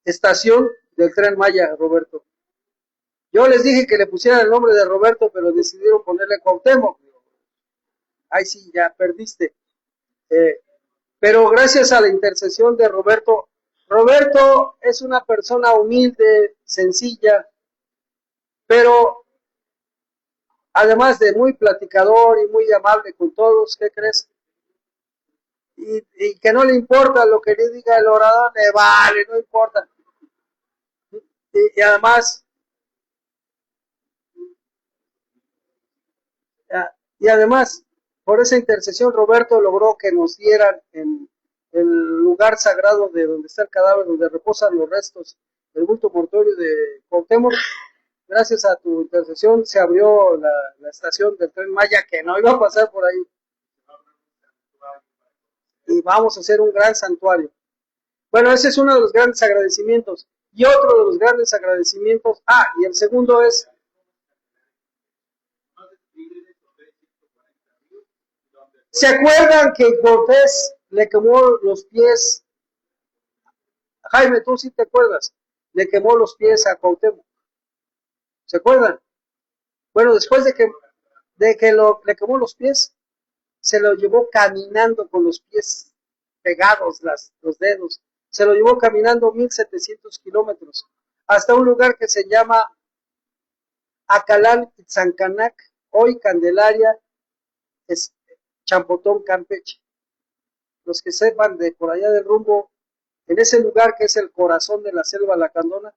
estación del Tren Maya, Roberto. Yo les dije que le pusieran el nombre de Roberto, pero decidieron ponerle Cuauhtémoc. Ay, sí, ya perdiste. Pero gracias a la intercesión de Roberto es una persona humilde, sencilla, pero además de muy platicador y muy amable con todos, ¿qué crees? Y que no le importa lo que le diga el orador, le vale, no importa. Y además, por esa intercesión, Roberto logró que nos dieran en el lugar sagrado de donde está el cadáver, donde reposan los restos del bulto mortuorio de Cuauhtémoc. Gracias a tu intercesión se abrió la estación del Tren Maya, que no iba a pasar por ahí. Y vamos a hacer un gran santuario. Bueno, ese es uno de los grandes agradecimientos. Y otro de los grandes agradecimientos, y el segundo es, ¿se acuerdan que Cortés le quemó los pies Jaime, tú sí te acuerdas, le quemó los pies a Cuauhtémoc. ¿Se acuerdan? Bueno, después de que le quemó los pies, se lo llevó caminando con los pies pegados, los dedos. Se lo llevó caminando 1700 kilómetros hasta un lugar que se llama Acalán, Itzhancanac, hoy Candelaria, es Champotón, Campeche. Los que sepan de por allá del rumbo, en ese lugar que es el corazón de la selva lacandona,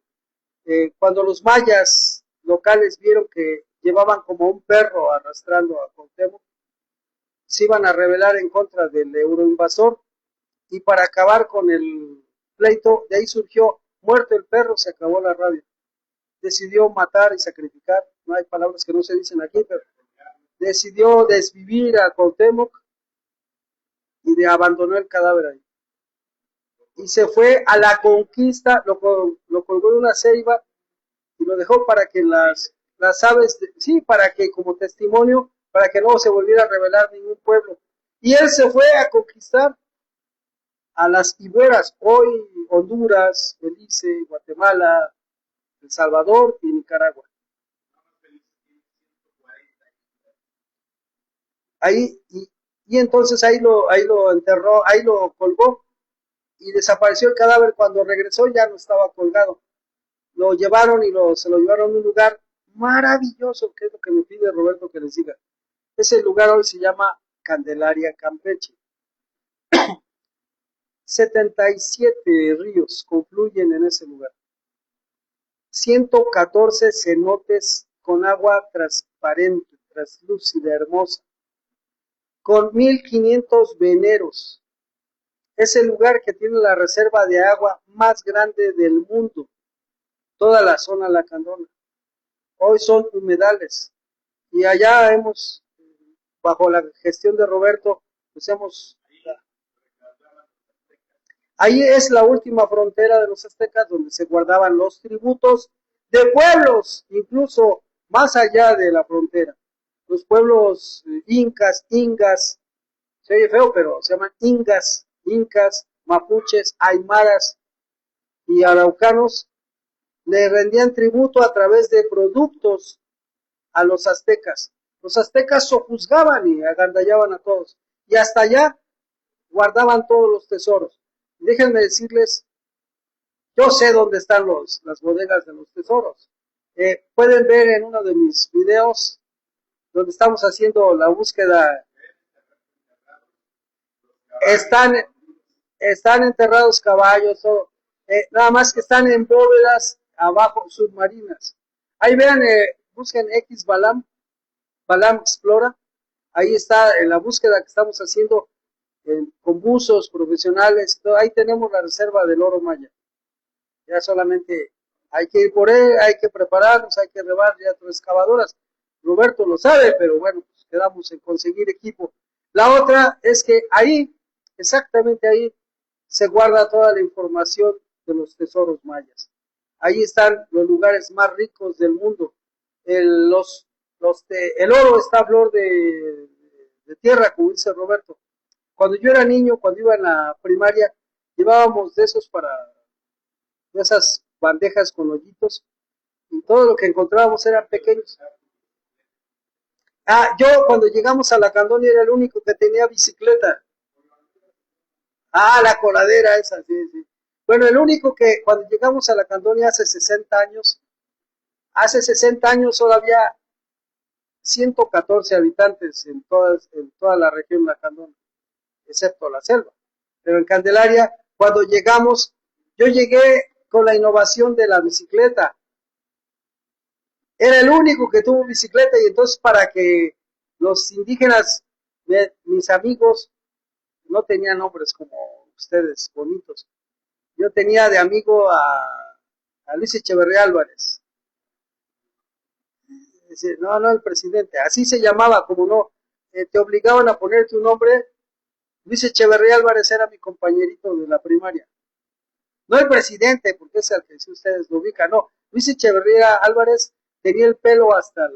cuando los mayas locales vieron que llevaban como un perro arrastrando a Cuauhtémoc, se iban a rebelar en contra del euroinvasor, y para acabar con el pleito, de ahí surgió: muerto el perro, se acabó la rabia. Decidió matar y sacrificar, no hay palabras que no se dicen aquí, pero decidió desvivir a Cuauhtémoc y abandonó el cadáver ahí. Y se fue a la conquista, lo colgó en una ceiba y lo dejó para que las aves, sí, para que como testimonio, para que no se volviera a rebelar ningún pueblo. Y él se fue a conquistar a las Iberas, hoy Honduras, Belice, Guatemala, El Salvador y Nicaragua. Ahí, y entonces ahí lo enterró, ahí lo colgó, y desapareció el cadáver. Cuando regresó ya no estaba colgado. Lo llevaron y se lo llevaron a un lugar maravilloso, que es lo que me pide Roberto que les diga. Ese lugar hoy se llama Candelaria, Campeche. 77 ríos confluyen en ese lugar. 114 cenotes con agua transparente, translúcida, hermosa, con 1500 veneros. Es el lugar que tiene la reserva de agua más grande del mundo, toda la zona lacandona. Hoy son humedales, y allá hemos, bajo la gestión de Roberto, pues ahí es la última frontera de los aztecas, donde se guardaban los tributos de pueblos, incluso más allá de la frontera. Los pueblos ingas, se oye feo, pero se llaman incas, mapuches, aymaras y araucanos, le rendían tributo a través de productos a los aztecas. Los aztecas sojuzgaban y agandallaban a todos, y hasta allá guardaban todos los tesoros. Déjenme decirles, yo sé dónde están las bodegas de los tesoros. Pueden ver en uno de mis videos donde estamos haciendo la búsqueda. Están enterrados caballos, todo. Nada más que están en bóvedas abajo, submarinas. Ahí vean, busquen X Balam Explora. Ahí está en la búsqueda que estamos haciendo con buzos profesionales. Todo. Ahí tenemos la reserva del oro maya. Ya solamente hay que ir por él, hay que prepararnos, hay que rebar ya tres excavadoras. Roberto lo sabe, pero bueno, pues quedamos en conseguir equipo. La otra es que ahí, exactamente ahí, se guarda toda la información de los tesoros mayas. Ahí están los lugares más ricos del mundo. El oro está a flor de tierra, como dice Roberto. Cuando yo era niño, cuando iba en la primaria, llevábamos de esas bandejas con hoyitos, y todo lo que encontrábamos eran pequeños. Yo cuando llegamos a Lacandón era el único que tenía bicicleta. La coladera esa, sí. Bueno, el único que cuando llegamos a Lacandón hace 60 años solo había 114 habitantes en toda la región Lacandón, excepto la selva. Pero en Candelaria, cuando llegamos, yo llegué con la innovación de la bicicleta. Era el único que tuvo bicicleta, y entonces para que los indígenas, mis amigos, no tenían nombres como ustedes, bonitos. Yo tenía de amigo a Luis Echeverría Álvarez. No, el presidente, así se llamaba, como no, te obligaban a poner tu nombre. Luis Echeverría Álvarez era mi compañerito de la primaria. No el presidente, porque es el que si ustedes lo ubican, no. Luis Echeverría Álvarez tenía el pelo hasta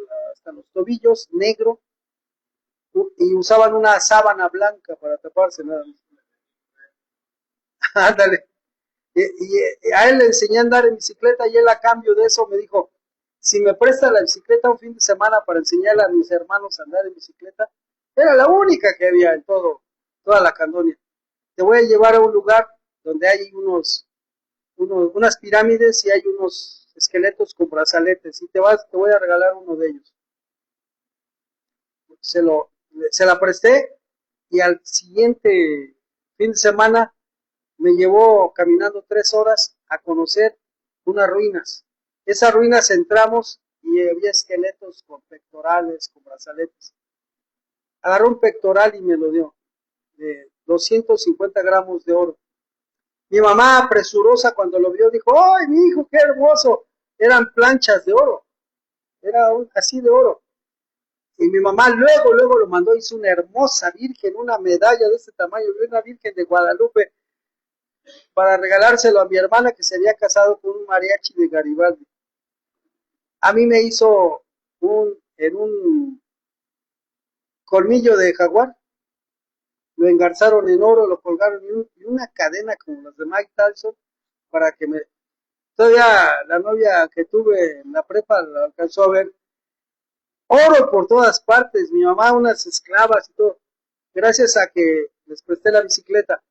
los tobillos, negro, y usaban una sábana blanca para taparse nada más. Ándale. Y a él le enseñé a andar en bicicleta y él a cambio de eso me dijo, si me presta la bicicleta un fin de semana para enseñarle a mis hermanos a andar en bicicleta, era la única que había en toda la Candonia. Te voy a llevar a un lugar donde hay unas pirámides y hay unos esqueletos con brazaletes y te voy a regalar uno de ellos. Se la presté y al siguiente fin de semana me llevó caminando 3 horas a conocer unas ruinas. Esas ruinas entramos y había esqueletos con pectorales, con brazaletes. Agarró un pectoral y me lo dio, de 250 gramos de oro. Mi mamá, presurosa, cuando lo vio, dijo, ¡ay, mi hijo, qué hermoso! Eran planchas de oro, era así de oro. Y mi mamá luego lo mandó, hizo una hermosa virgen, una medalla de este tamaño, una virgen de Guadalupe, para regalárselo a mi hermana que se había casado con un mariachi de Garibaldi. A mí me hizo en un colmillo de jaguar, lo engarzaron en oro, lo colgaron y una cadena como las de Mike Tyson para que me... Todavía la novia que tuve en la prepa la alcanzó a ver. Oro por todas partes, mi mamá unas esclavas y todo, gracias a que les presté la bicicleta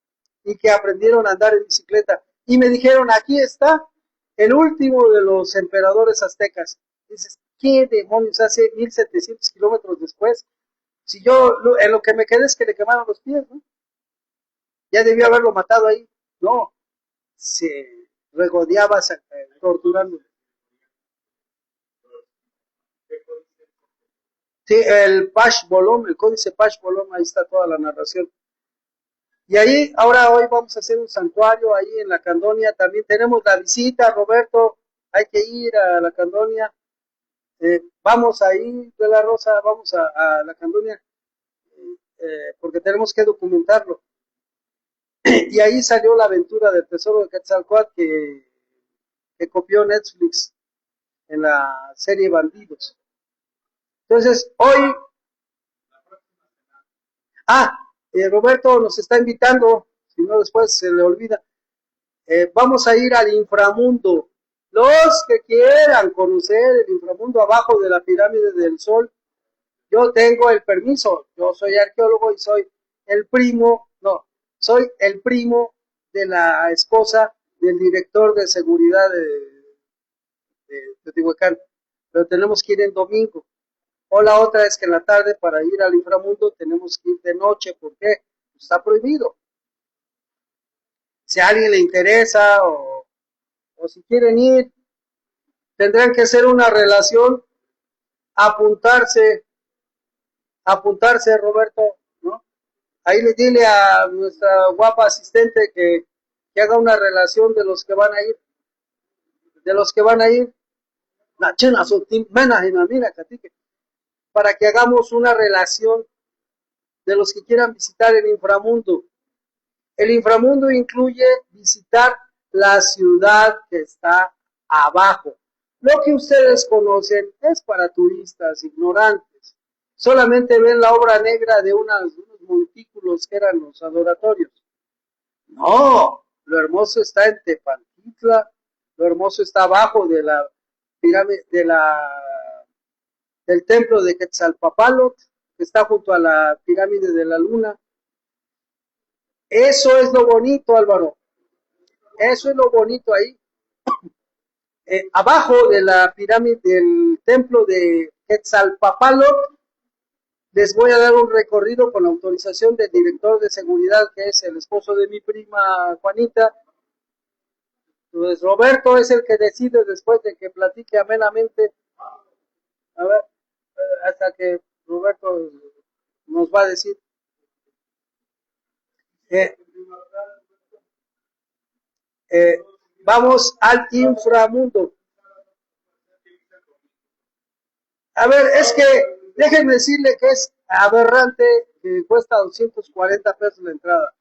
y que aprendieron a andar en bicicleta. Y me dijeron, aquí está el último de los emperadores aztecas. Dices, ¿qué demonios hace 1700 kilómetros después? Si yo, en lo que me quedé es que le quemaron los pies, ¿no? Ya debió haberlo matado ahí. No, se regodeaba torturando. Sí, el Pash Bolom, el códice Pash Bolom, ahí está toda la narración. Y ahí, hoy vamos a hacer un santuario ahí en la Candonia. También tenemos la visita, Roberto, hay que ir a la Candonia. Vamos ahí, de la Rosa, vamos a la Candonia, porque tenemos que documentarlo. Y ahí salió la aventura del tesoro de Quetzalcóatl que copió Netflix en la serie Bandidos. Entonces, hoy... Roberto nos está invitando, si no después se le olvida. Vamos a ir al inframundo. Los que quieran conocer el inframundo abajo de la pirámide del Sol, yo tengo el permiso. Yo soy arqueólogo y soy el primo de la esposa del director de seguridad de Teotihuacán. Pero tenemos que ir en domingo. O la otra es que en la tarde para ir al inframundo tenemos que ir de noche, porque está prohibido. Si a alguien le interesa o si quieren ir, tendrán que hacer una relación, apuntarse, Roberto, ¿no? Ahí le dile a nuestra guapa asistente que haga una relación de los que van a ir. La china sotim mena y mira catique. Para que hagamos una relación de los que quieran visitar el inframundo. El inframundo incluye visitar la ciudad que está abajo. Lo que ustedes conocen es para turistas ignorantes. Solamente ven la obra negra de unos montículos que eran los adoratorios. No, lo hermoso está en Tepantitla, lo hermoso está abajo de la pirámide, del templo de Quetzalpapalot, que está junto a la pirámide de la luna. Eso es lo bonito, Álvaro. Eso es lo bonito ahí. Abajo de la pirámide del templo de Quetzalpapalot, les voy a dar un recorrido con autorización del director de seguridad, que es el esposo de mi prima Juanita. Entonces, Roberto es el que decide después de que platique amenamente. A ver, hasta que Roberto nos va a decir. Vamos al inframundo. A ver, es que déjenme decirle que es aberrante que cuesta 240 pesos la entrada.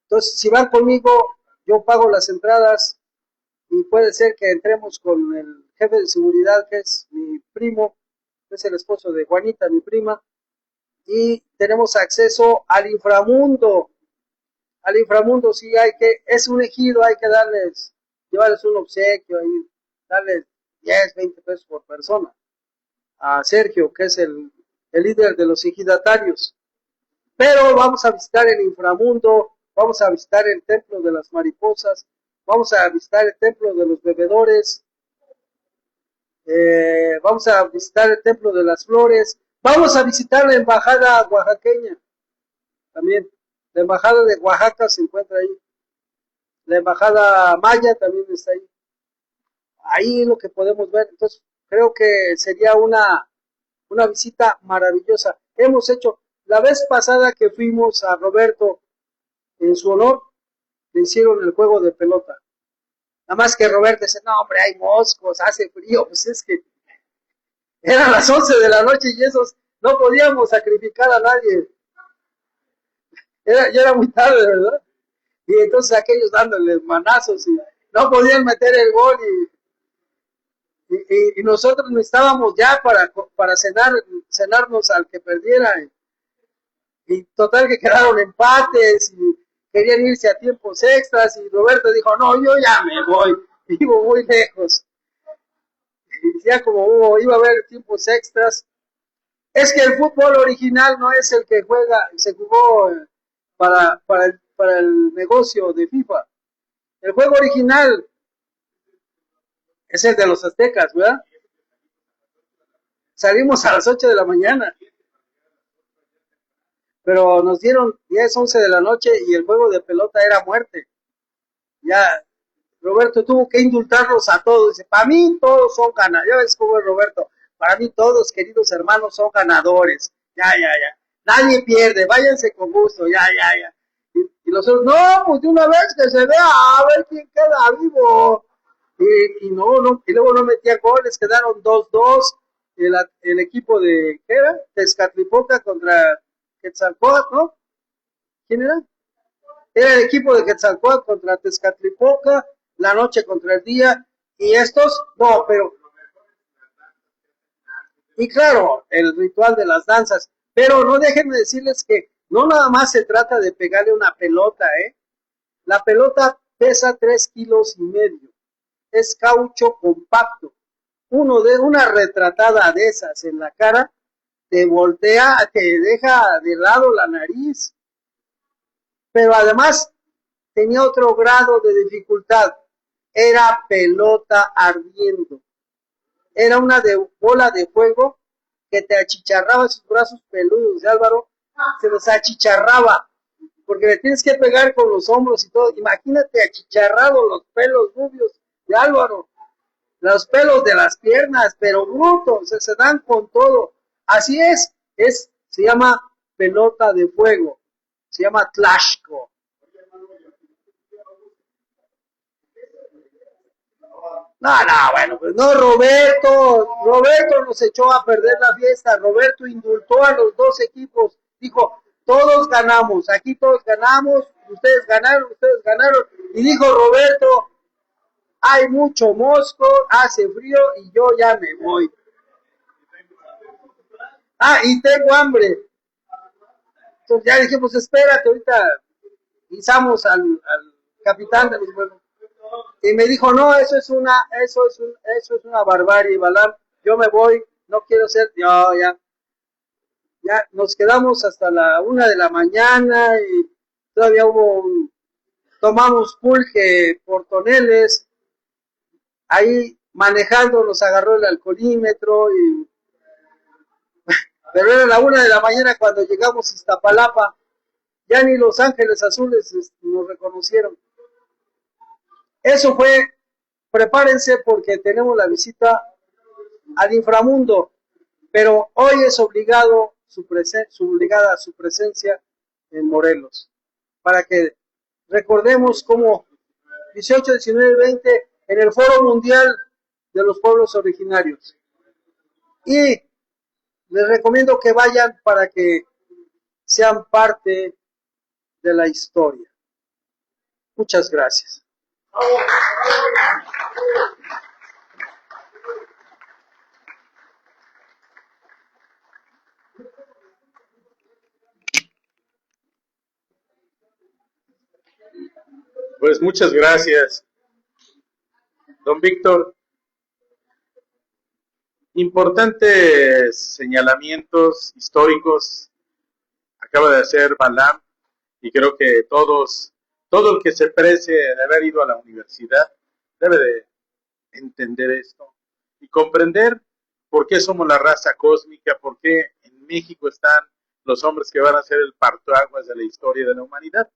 Entonces, si van conmigo, yo pago las entradas y puede ser que entremos con el jefe de seguridad, que es mi primo, que es el esposo de Juanita, mi prima, y tenemos acceso al inframundo. al inframundo sí hay que, es un ejido, hay que darles, llevarles un obsequio, ahí, darles 10, 20 pesos por persona. A Sergio, que es el líder de los ejidatarios. Pero vamos a visitar el inframundo, vamos a visitar el templo de las mariposas, vamos a visitar el templo de los bebedores, vamos a visitar el templo de las flores, vamos a visitar la embajada oaxaqueña también. La embajada de Oaxaca se encuentra ahí. La embajada maya también está ahí. Ahí es lo que podemos ver. Entonces, creo que sería una visita maravillosa. Hemos hecho, la vez pasada que fuimos a Roberto, en su honor, le hicieron el juego de pelota. Nada más que Roberto dice, no hombre, hay moscos, hace frío, pues es que eran las 11 de la noche y esos no podíamos sacrificar a nadie. Ya era muy tarde, ¿verdad? Y entonces aquellos dándoles manazos y no podían meter el gol y nosotros necesitábamos ya para cenarnos al que perdiera. Y total que quedaron empates y querían irse a tiempos extras y Roberto dijo, no, yo ya me voy, vivo muy lejos. Y ya como iba a haber tiempos extras, es que el fútbol original no es el que se jugó para el negocio de FIFA. El juego original es el de los aztecas, ¿verdad? Salimos a las 8 de la mañana, pero nos dieron 10, 11 de la noche y el juego de pelota era muerte. Ya Roberto tuvo que indultarlos a todos. Dice, para mí todos son ganadores. Ya ves cómo es Roberto. Para mí todos, queridos hermanos, son ganadores. Ya. Nadie pierde. Váyanse con gusto. Ya. Y los otros, no, pues de una vez que se vea, a ver quién queda vivo. Y no, y luego no metía goles, quedaron 2-2. El equipo de, ¿qué era? Tezcatlipoca contra Quetzalcóatl, ¿no? ¿Quién era? Era el equipo de Quetzalcóatl contra Tezcatlipoca, la noche contra el día, y estos, no, pero, y claro, el ritual de las danzas, pero no déjenme decirles que no nada más se trata de pegarle una pelota, la pelota pesa 3,5 kilos, es caucho compacto, uno de una retratada de esas en la cara, te voltea, te deja de lado la nariz, pero además tenía otro grado de dificultad, era pelota ardiendo, era una bola de fuego que te achicharraba sus brazos peludos de Álvaro, se los achicharraba, porque le tienes que pegar con los hombros y todo, imagínate achicharrado los pelos rubios de Álvaro, los pelos de las piernas, pero brutos, se dan con todo, así se llama pelota de fuego, se llama Tlashco. No, bueno, pues no, Roberto nos echó a perder la fiesta, Roberto indultó a los dos equipos, dijo, todos ganamos, aquí todos ganamos, ustedes ganaron, y dijo Roberto, hay mucho mosco, hace frío y yo ya me voy. Y tengo hambre. Entonces ya dijimos, espérate, ahorita guisamos al capitán de los huevos. Y me dijo, no, eso es una barbarie, Balam, yo me voy, no quiero ser, ya nos quedamos hasta la 1 de la mañana y todavía tomamos pulque por toneles, ahí manejando nos agarró el alcoholímetro, pero era la 1 de la mañana cuando llegamos a Iztapalapa, ya ni Los Ángeles Azules nos reconocieron. Eso fue, prepárense porque tenemos la visita al inframundo, pero hoy es obligada su presencia en Morelos, para que recordemos cómo 18, 19 y 20 en el Foro Mundial de los Pueblos Originarios. Y les recomiendo que vayan para que sean parte de la historia. Muchas gracias. Pues muchas gracias, don Víctor. Importantes señalamientos históricos acaba de hacer Balam, y creo que todo el que se precie de haber ido a la universidad debe de entender esto y comprender por qué somos la raza cósmica, por qué en México están los hombres que van a ser el parteaguas de la historia de la humanidad,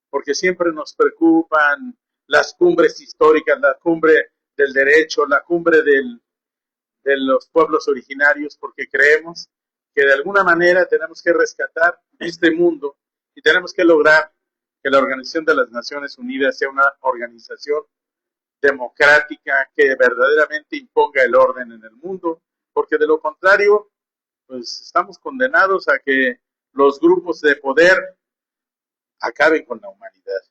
porque siempre nos preocupan las cumbres históricas, la cumbre del derecho, la cumbre de los pueblos originarios, porque creemos que de alguna manera tenemos que rescatar este mundo y tenemos que lograr que la Organización de las Naciones Unidas sea una organización democrática que verdaderamente imponga el orden en el mundo, porque de lo contrario, pues estamos condenados a que los grupos de poder acaben con la humanidad.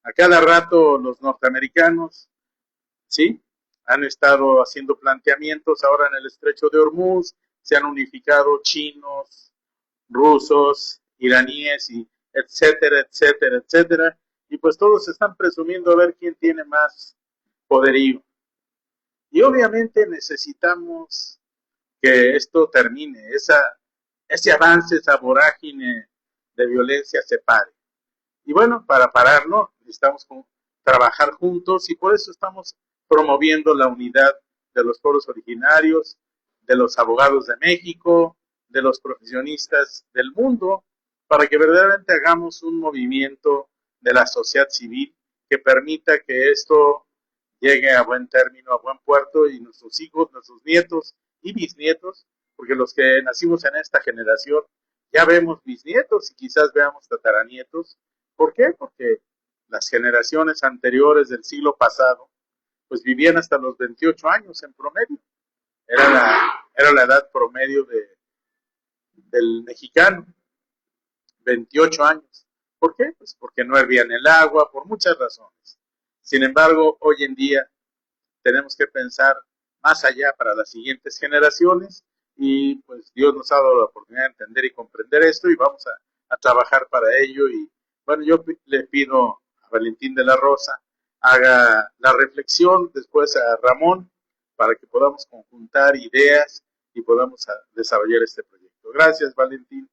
A cada rato los norteamericanos, ¿sí?, han estado haciendo planteamientos ahora en el estrecho de Hormuz, se han unificado chinos, rusos, iraníes, y etcétera, etcétera, etcétera, y pues todos están presumiendo a ver quién tiene más poderío. Y obviamente necesitamos que esto termine, ese avance, esa vorágine de violencia se pare. Y bueno, para pararlo necesitamos trabajar juntos, y por eso estamos promoviendo la unidad de los pueblos originarios, de los abogados de México, de los profesionistas del mundo, para que verdaderamente hagamos un movimiento de la sociedad civil que permita que esto llegue a buen término, a buen puerto, y nuestros hijos, nuestros nietos y bisnietos, porque los que nacimos en esta generación ya vemos bisnietos y quizás veamos tataranietos. ¿Por qué? Porque las generaciones anteriores del siglo pasado pues vivían hasta los 28 años en promedio. Era la edad promedio del mexicano, 28 años. ¿Por qué? Pues porque no hervían el agua, por muchas razones. Sin embargo, hoy en día tenemos que pensar más allá para las siguientes generaciones, y pues Dios nos ha dado la oportunidad de entender y comprender esto, y vamos a trabajar para ello. Y bueno, yo le pido a Valentín de la Rosa haga la reflexión, después a Ramón, para que podamos conjuntar ideas y podamos desarrollar este proyecto. Gracias, Valentín.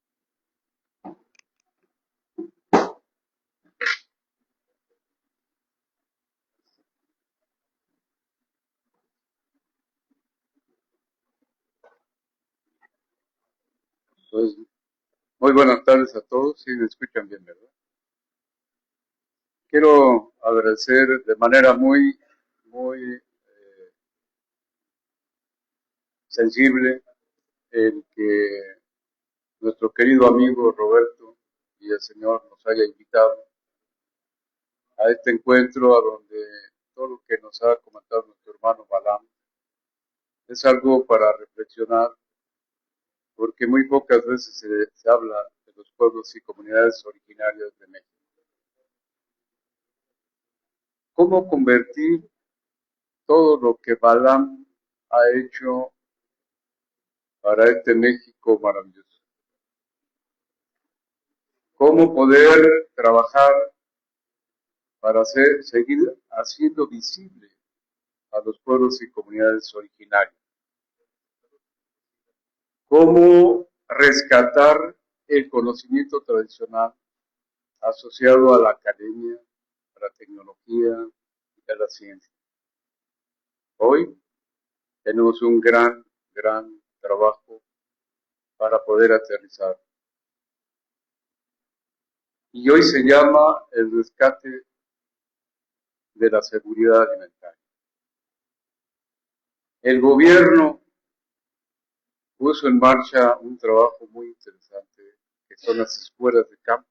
Pues, muy buenas tardes a todos. Sí, me escuchan bien, ¿verdad? Quiero agradecer de manera muy sensible el que nuestro querido amigo Roberto y el Señor nos haya invitado a este encuentro, a donde todo lo que nos ha comentado nuestro hermano Balam es algo para reflexionar, porque muy pocas veces se habla de los pueblos y comunidades originarias de México. ¿Cómo convertir todo lo que Balam ha hecho para este México maravilloso? ¿Cómo poder trabajar para seguir haciendo visible a los pueblos y comunidades originarias? ¿Cómo rescatar el conocimiento tradicional asociado a la academia, a la tecnología y a la ciencia? Hoy tenemos un gran trabajo para poder aterrizar. Y hoy se llama el rescate de la seguridad alimentaria. El gobierno puso en marcha un trabajo muy interesante, que son las escuelas de campo.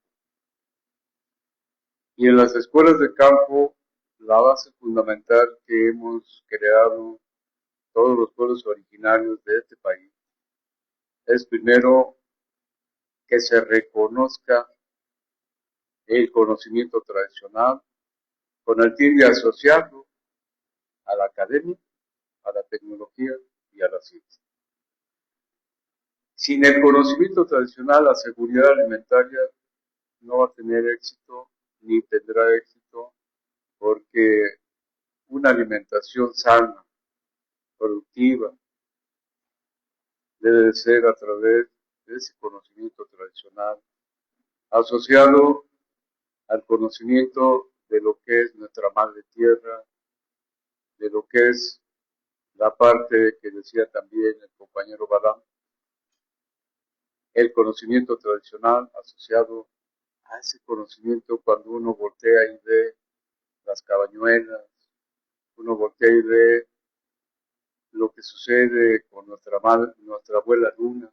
Y en las escuelas de campo, la base fundamental que hemos creado todos los pueblos originarios de este país es primero que se reconozca el conocimiento tradicional con el fin de asociarlo a la academia, a la tecnología y a la ciencia. Sin el conocimiento tradicional, la seguridad alimentaria no va a tener éxito ni tendrá éxito porque una alimentación sana, productiva, debe de ser a través de ese conocimiento tradicional, asociado al conocimiento de lo que es nuestra madre tierra, de lo que es la parte que decía también el compañero Balam, el conocimiento tradicional asociado a ese conocimiento cuando uno voltea y ve las cabañuelas, uno voltea y ve lo que sucede con nuestra madre, nuestra abuela Luna,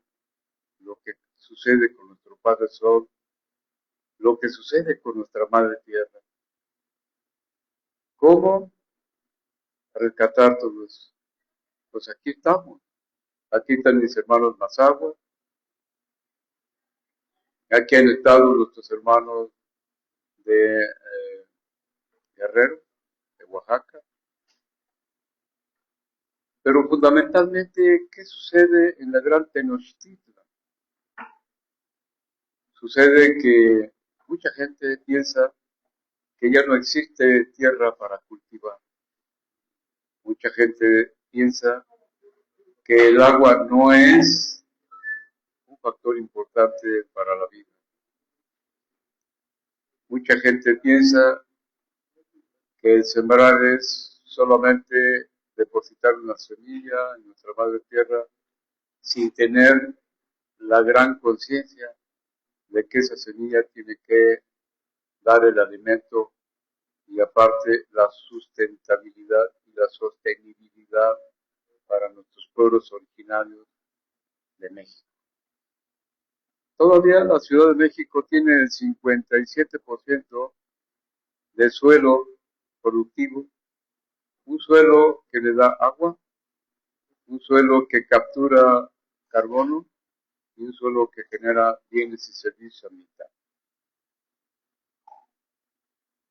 lo que sucede con nuestro Padre Sol, lo que sucede con nuestra Madre Tierra. ¿Cómo rescatar todo eso? Pues aquí estamos. Aquí están mis hermanos Mazahua. Aquí han estado nuestros hermanos de Guerrero, de Oaxaca. Pero fundamentalmente, ¿qué sucede en la Gran Tenochtitlan? Sucede que mucha gente piensa que ya no existe tierra para cultivar. Mucha gente piensa que el agua no es un factor importante para la vida. Mucha gente piensa que el sembrar es solamente depositar una semilla en nuestra madre tierra sin tener la gran conciencia de que esa semilla tiene que dar el alimento y aparte la sustentabilidad y la sostenibilidad para nuestros pueblos originarios de México. Todavía la Ciudad de México tiene el 57% de suelo productivo, un suelo que le da agua, un suelo que captura carbono y un suelo que genera bienes y servicios ambientales.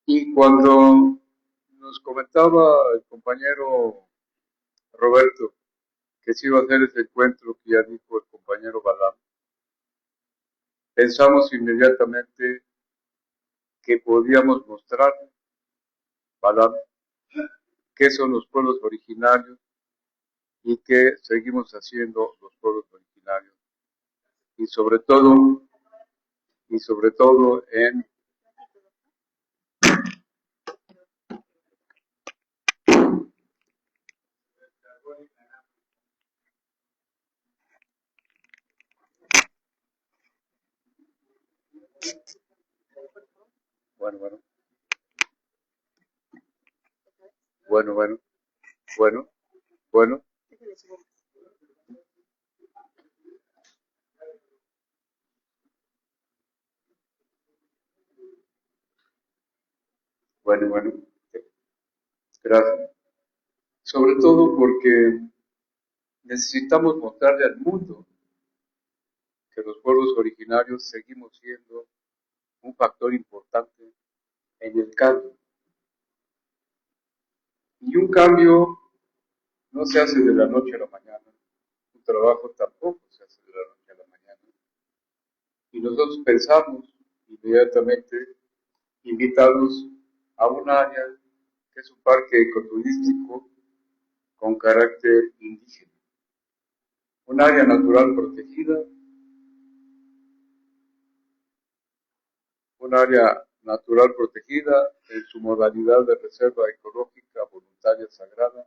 Y cuando nos comentaba el compañero Roberto que se iba a hacer ese encuentro que ya dijo el compañero Balam, pensamos inmediatamente que podíamos mostrar, Balam, qué son los pueblos originarios y qué seguimos haciendo los pueblos originarios. Y sobre todo en bueno, gracias. Sobre todo porque necesitamos mostrarle al mundo que los pueblos originarios seguimos siendo un factor importante en el cambio. Y un cambio no se hace de la noche a la mañana, un trabajo tampoco se hace de la noche a la mañana. Y nosotros pensamos inmediatamente invitarlos a un área que es un parque ecoturístico con carácter indígena, un área natural protegida, en su modalidad de reserva ecológica voluntaria sagrada,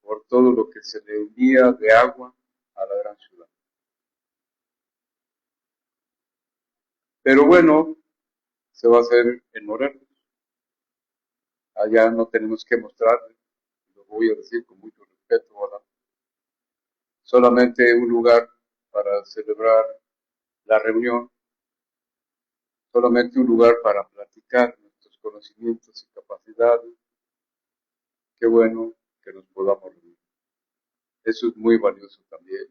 por todo lo que se le envía de agua a la gran ciudad. Pero bueno, se va a hacer en Morelos. Allá no tenemos que mostrarle, lo voy a decir con mucho respeto, ¿verdad? Solamente un lugar para celebrar la reunión, solamente un lugar para platicar nuestros conocimientos y capacidades. Qué bueno que nos podamos reunir. Eso es muy valioso también.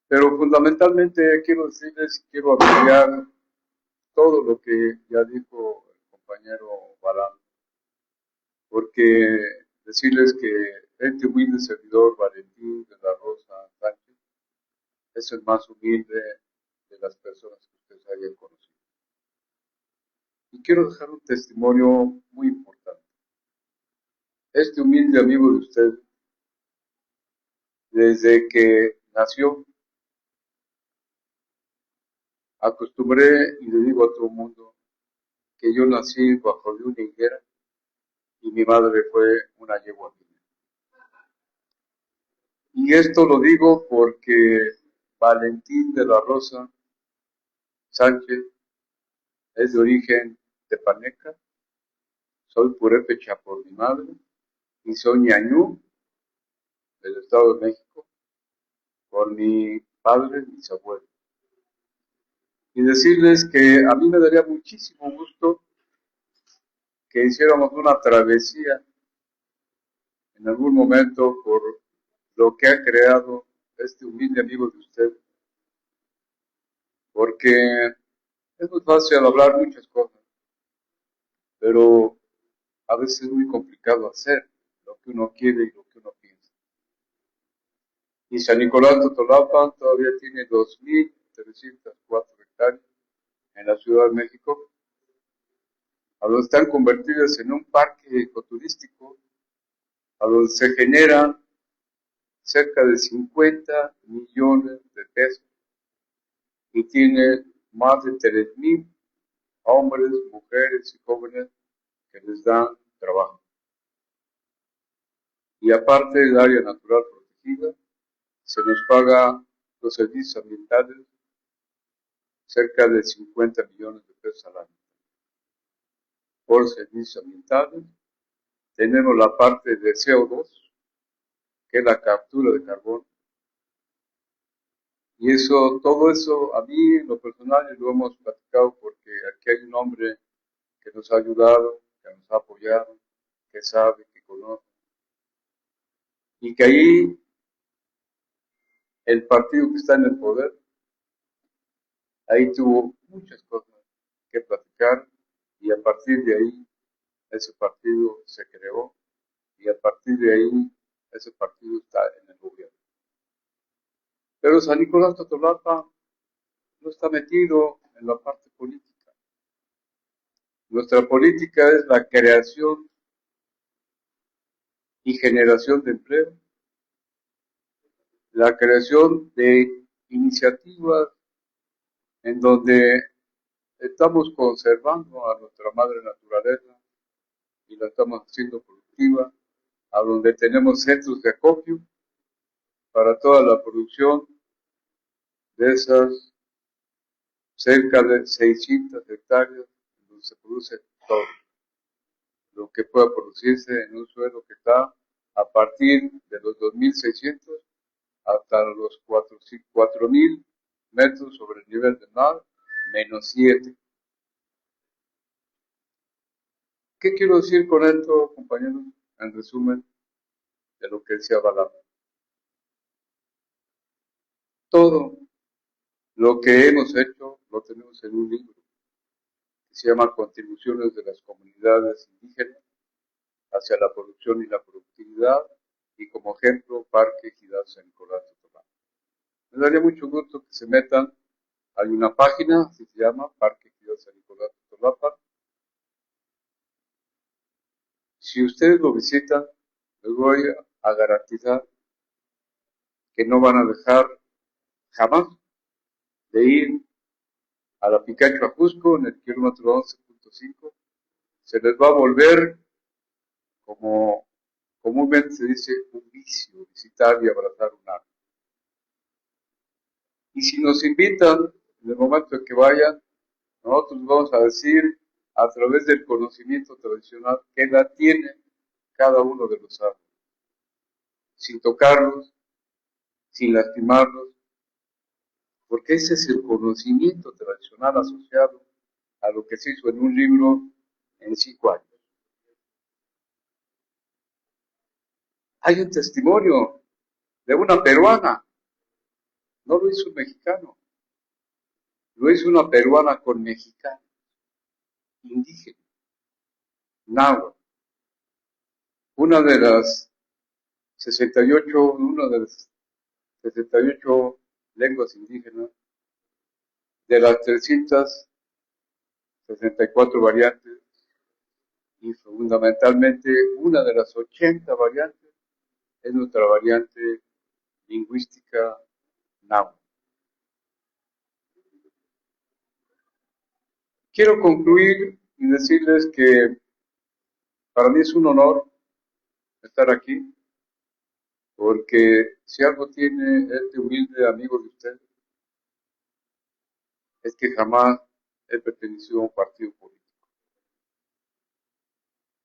Pero fundamentalmente quiero decirles, quiero ampliar todo lo que ya dijo el compañero Balam, porque decirles que este humilde servidor Valentín de la Rosa Sánchez es el más humilde de las personas que ustedes hayan conocido. Y quiero dejar un testimonio muy importante. Este humilde amigo de usted, desde que nació, acostumbré y le digo a todo el mundo que yo nací bajo de una higuera y mi madre fue una yegua mía. Y esto lo digo porque Valentín de la Rosa Sánchez es de origen tepaneca, soy purépecha por mi madre y soy ñañú del Estado de México por mi padre, mis abuelos. Y decirles que a mí me daría muchísimo gusto que hiciéramos una travesía en algún momento por lo que ha creado este humilde amigo de usted, porque es muy fácil hablar muchas cosas, pero a veces es muy complicado hacer lo que uno quiere y lo que uno piensa. Y San Nicolás Totolapan todavía tiene 2.304 hectáreas en la Ciudad de México, a donde están convertidas en un parque ecoturístico, a donde se generan cerca de 50 millones de pesos y tiene más de 3.000 hombres, mujeres y jóvenes que les dan trabajo. Y aparte del área natural protegida, se nos paga los servicios ambientales cerca de 50 millones de pesos al año. Por servicios ambientales tenemos la parte de CO2, que es la captura de carbón. Y eso, todo eso, a mí en lo personal lo hemos platicado porque aquí hay un hombre que nos ha ayudado, que nos ha apoyado, que sabe, que conoce. Y que ahí el partido que está en el poder, ahí tuvo muchas cosas que platicar y a partir de ahí ese partido se creó y a partir de ahí ese partido está en el gobierno. Pero San Nicolás Totolapa no está metido en la parte política. Nuestra política es la creación y generación de empleo, la creación de iniciativas en donde estamos conservando a nuestra madre naturaleza y la estamos haciendo productiva, a donde tenemos centros de acopio para toda la producción de esas cerca de 600 hectáreas donde se produce todo lo que pueda producirse en un suelo que está a partir de los 2.600 hasta los 4.000 metros sobre el nivel del mar, menos 7. ¿Qué quiero decir con esto, compañeros? En resumen de lo que decía Balam. Todo lo que hemos hecho lo tenemos en un libro que se llama Contribuciones de las Comunidades Indígenas hacia la producción y la productividad, y como ejemplo, Parque Ejidal San Nicolás de Totolapan. Me daría mucho gusto que se metan. Hay una página, así se llama, Parque Ejidal San Nicolás de Totolapan. Si ustedes lo visitan, les voy a garantizar que no van a dejar jamás de ir a la Picacho Ajusco en el kilómetro 11.5. Se les va a volver, como comúnmente se dice, un vicio visitar y abrazar un árbol. Y si nos invitan, en el momento en que vayan, nosotros vamos a decir, a través del conocimiento tradicional, qué edad tiene cada uno de los árboles, sin tocarlos, sin lastimarlos, porque ese es el conocimiento tradicional asociado a lo que se hizo en un libro en 5 años. Hay un testimonio de una peruana, no lo hizo un mexicano, lo hizo una peruana con mexicano, indígena, náhuatl. Una de las 68 lenguas indígenas, de las 300 64 variantes y fundamentalmente una de las 80 variantes es nuestra variante lingüística náhuatl. Quiero concluir y decirles que para mí es un honor estar aquí, porque si algo tiene este humilde amigo de ustedes, es que jamás he pertenecido a un partido político.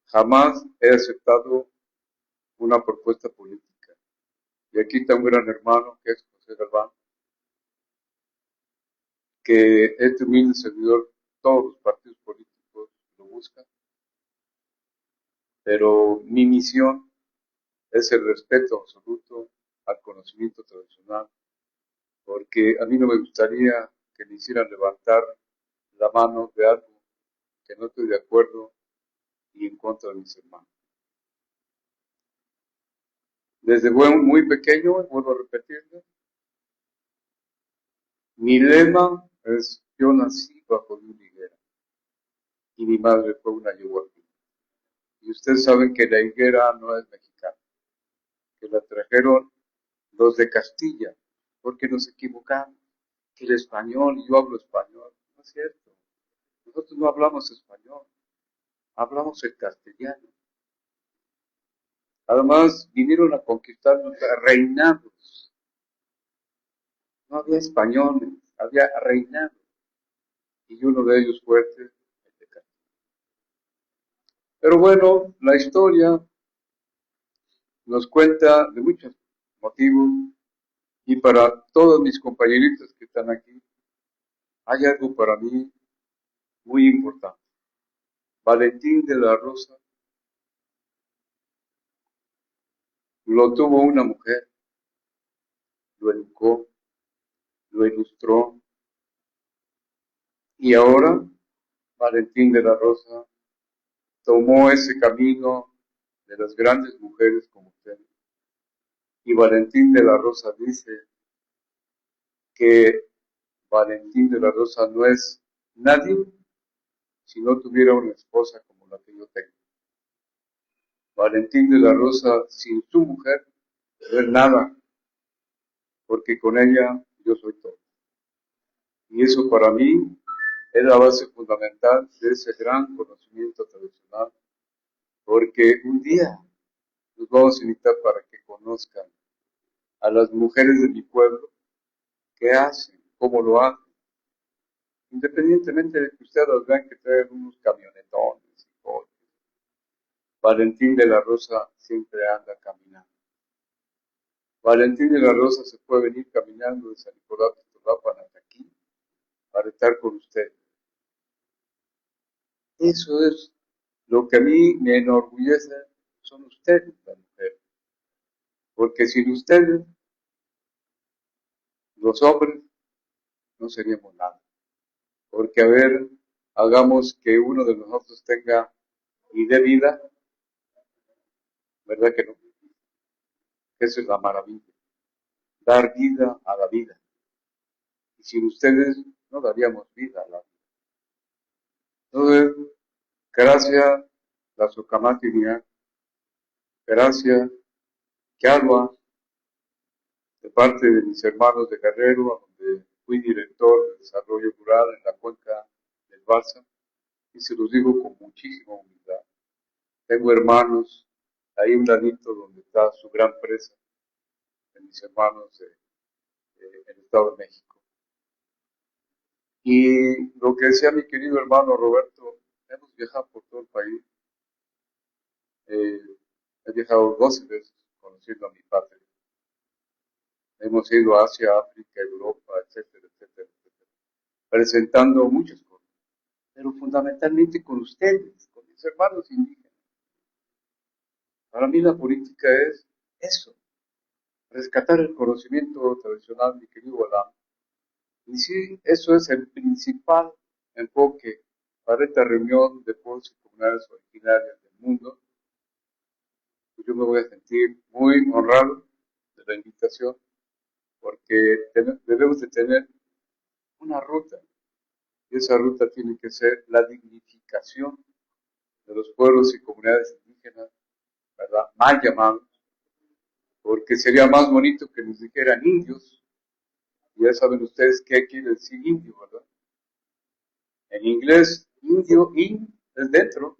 Jamás he aceptado una propuesta política. Y aquí está un gran hermano, que es José Galván, que este humilde servidor, todos los partidos políticos lo buscan, pero mi misión es el respeto absoluto al conocimiento tradicional, porque a mí no me gustaría que me hicieran levantar la mano de algo que no estoy de acuerdo y en contra de mis hermanos. Desde muy pequeño, vuelvo a repetirlo, mi lema es: yo nací bajo de una higuera y mi madre fue una yegua. Y ustedes saben que la higuera no es mexicana, que la trajeron los de Castilla, porque nos equivocamos, que el español, y yo hablo español. No es cierto, nosotros no hablamos español, hablamos el castellano. Además, vinieron a conquistarnos reinados. No había españoles, había reinados. Y uno de ellos fuerte, el de Castilla. Pero bueno, la historia nos cuenta de muchos motivos, y para todos mis compañeritos que están aquí, hay algo para mí muy importante. Valentín de la Rosa lo tuvo una mujer, lo educó, lo ilustró, y ahora Valentín de la Rosa tomó ese camino de las grandes mujeres como usted. Y Valentín de la Rosa dice que Valentín de la Rosa no es nadie si no tuviera una esposa como la que yo tengo. Valentín de la Rosa sin su mujer no es nada, porque con ella yo soy todo. Y eso para mí es la base fundamental de ese gran conocimiento tradicional, porque un día los vamos a invitar para que conozcan a las mujeres de mi pueblo, qué hacen, cómo lo hacen, independientemente de que ustedes las vean que traen unos camionetones y coches. Valentín de la Rosa siempre anda caminando. Valentín de la Rosa se puede venir caminando de San Nicolás de Tolapan hasta aquí para estar con ustedes. Eso es lo que a mí me enorgullece, son ustedes las mujeres. Porque sin ustedes, los hombres, no seríamos nada. Porque, a ver, hagamos que uno de nosotros tenga y dé vida, ¿verdad que no? Esa es la maravilla, dar vida a la vida. Y sin ustedes no daríamos vida a la vida. Entonces, gracias, la Socamatinia, gracias, Calva, de parte de mis hermanos de Guerrero, donde fui director de desarrollo rural en la cuenca del Balsa, y se los digo con muchísima humildad. Tengo hermanos ahí un ladito donde está su gran presa, de mis hermanos del Estado de México. Y lo que decía mi querido hermano Roberto, hemos viajado por todo el país. He viajado 12 veces conociendo a mi patria. Hemos ido a Asia, África, Europa, etcétera, etcétera, etcétera, presentando muchas cosas, pero fundamentalmente con ustedes, con mis hermanos indígenas. Para mí la política es eso, rescatar el conocimiento tradicional, mi querido Alam. Y sí, eso es el principal enfoque para esta reunión de pueblos y comunidades originarias del mundo. Yo me voy a sentir muy honrado de la invitación, porque debemos de tener una ruta Y esa ruta tiene que ser la dignificación de los pueblos y comunidades indígenas, ¿verdad? Mal llamados, porque sería más bonito que nos dijeran indios. Ya saben ustedes qué quiere decir indio, ¿verdad? En inglés, indio, in, es dentro.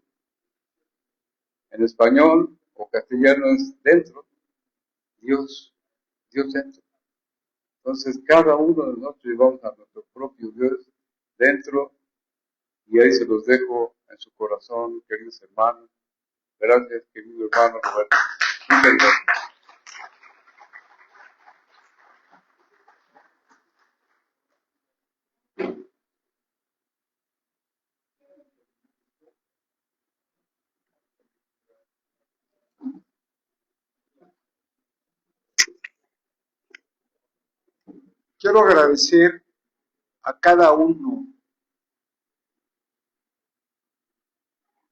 En español o castellano es dentro. Dios, Dios dentro. Entonces, cada uno de nosotros llevamos a nuestro propio Dios dentro, y ahí se los dejo en su corazón, queridos hermanos. Gracias, querido hermano Roberto. Muchas gracias. Quiero agradecer a cada uno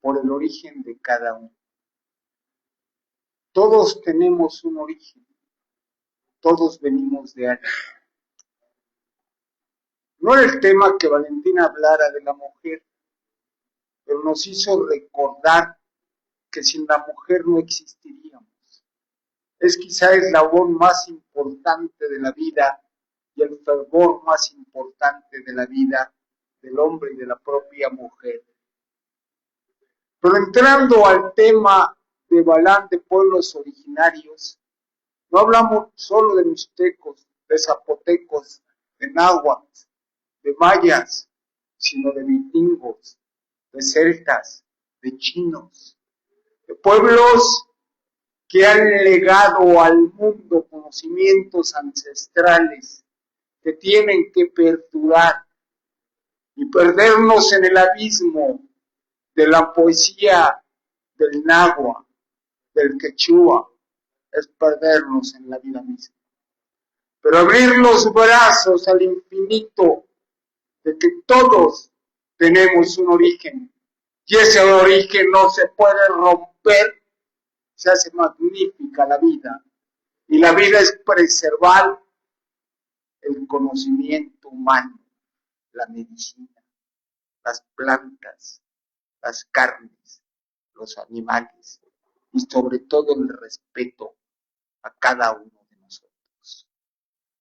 por el origen de cada uno. Todos tenemos un origen, todos venimos de alguien. No era el tema que Valentina hablara de la mujer, pero nos hizo recordar que sin la mujer no existiríamos. Es quizá el labor más importante de la vida y el fervor más importante de la vida del hombre y de la propia mujer. Pero entrando al tema de Balán de pueblos originarios, no hablamos solo de mixtecos, de zapotecos, de náhuatl, de mayas, sino de vikingos, de celtas, de chinos, de pueblos que han legado al mundo conocimientos ancestrales que tienen que perdurar y perdernos en el abismo de la poesía del náhuatl, del quechua, es perdernos en la vida misma. Pero abrir los brazos al infinito de que todos tenemos un origen y ese origen no se puede romper, se hace magnífica la vida. Y la vida es preservar el conocimiento humano, la medicina, las plantas, las carnes, los animales y sobre todo el respeto a cada uno de nosotros.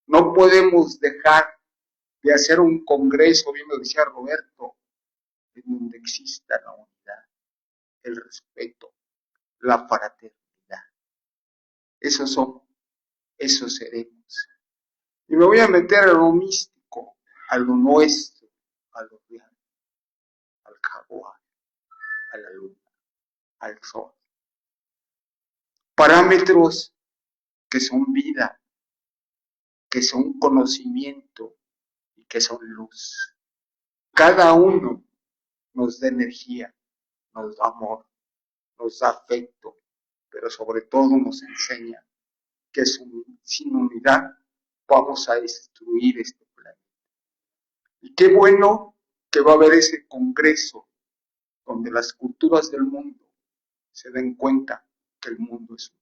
No podemos dejar de hacer un congreso, bien lo decía Roberto, en donde exista la unidad, el respeto, la fraternidad. Eso somos, eso seremos. Y me voy a meter a lo místico, a lo nuestro, a lo real, al jaguar, a la luna, al sol. Parámetros que son vida, que son conocimiento y que son luz. Cada uno nos da energía, nos da amor, nos da afecto, pero sobre todo nos enseña que sin unidad vamos a destruir este planeta. Y qué bueno que va a haber ese congreso donde las culturas del mundo se den cuenta que el mundo es uno.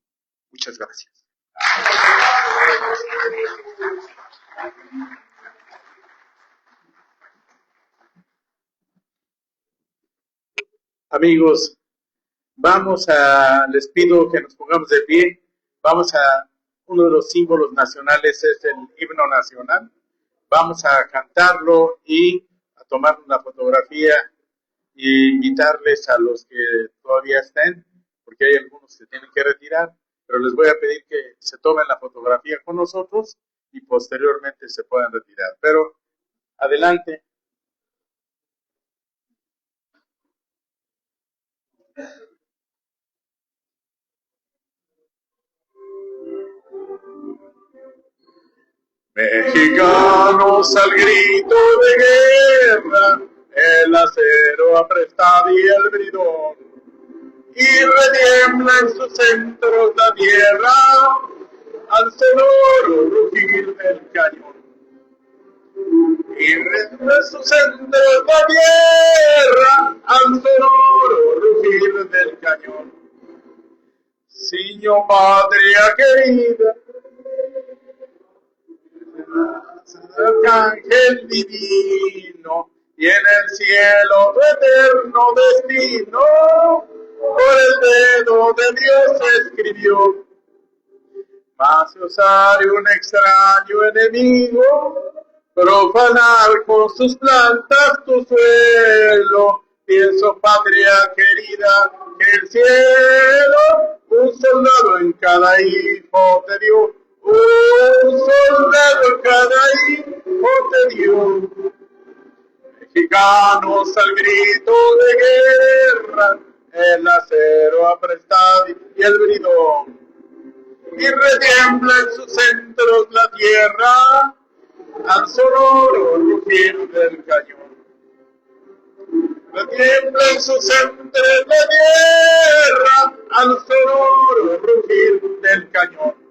Muchas gracias. Amigos, les pido que nos pongamos de pie. Uno de los símbolos nacionales es el himno nacional. Vamos a cantarlo y a tomar una fotografía y invitarles a los que todavía estén, porque hay algunos que se tienen que retirar, pero les voy a pedir que se tomen la fotografía con nosotros y posteriormente se puedan retirar. Pero adelante. Mexicanos al grito de guerra, el acero aprestado y el bridón, y retiembla en sus centros la tierra al sonoro rugir del cañón. Y retiembla en sus centros la tierra al sonoro rugir del cañón. Señor patria querida, Arcángel divino, y en el cielo tu eterno destino por el dedo de Dios escribió. Mas si osare un extraño enemigo profanar con sus plantas tu suelo, pienso, patria querida, que el cielo un soldado en cada hijo te dio, un soldado en cada hijo te dio. Mexicanos al grito de guerra, el acero aprestado y el bridón, y retiembla en sus centros la tierra al sonoro rugir del cañón. Retiembla en sus centros la tierra al sonoro rugir del cañón.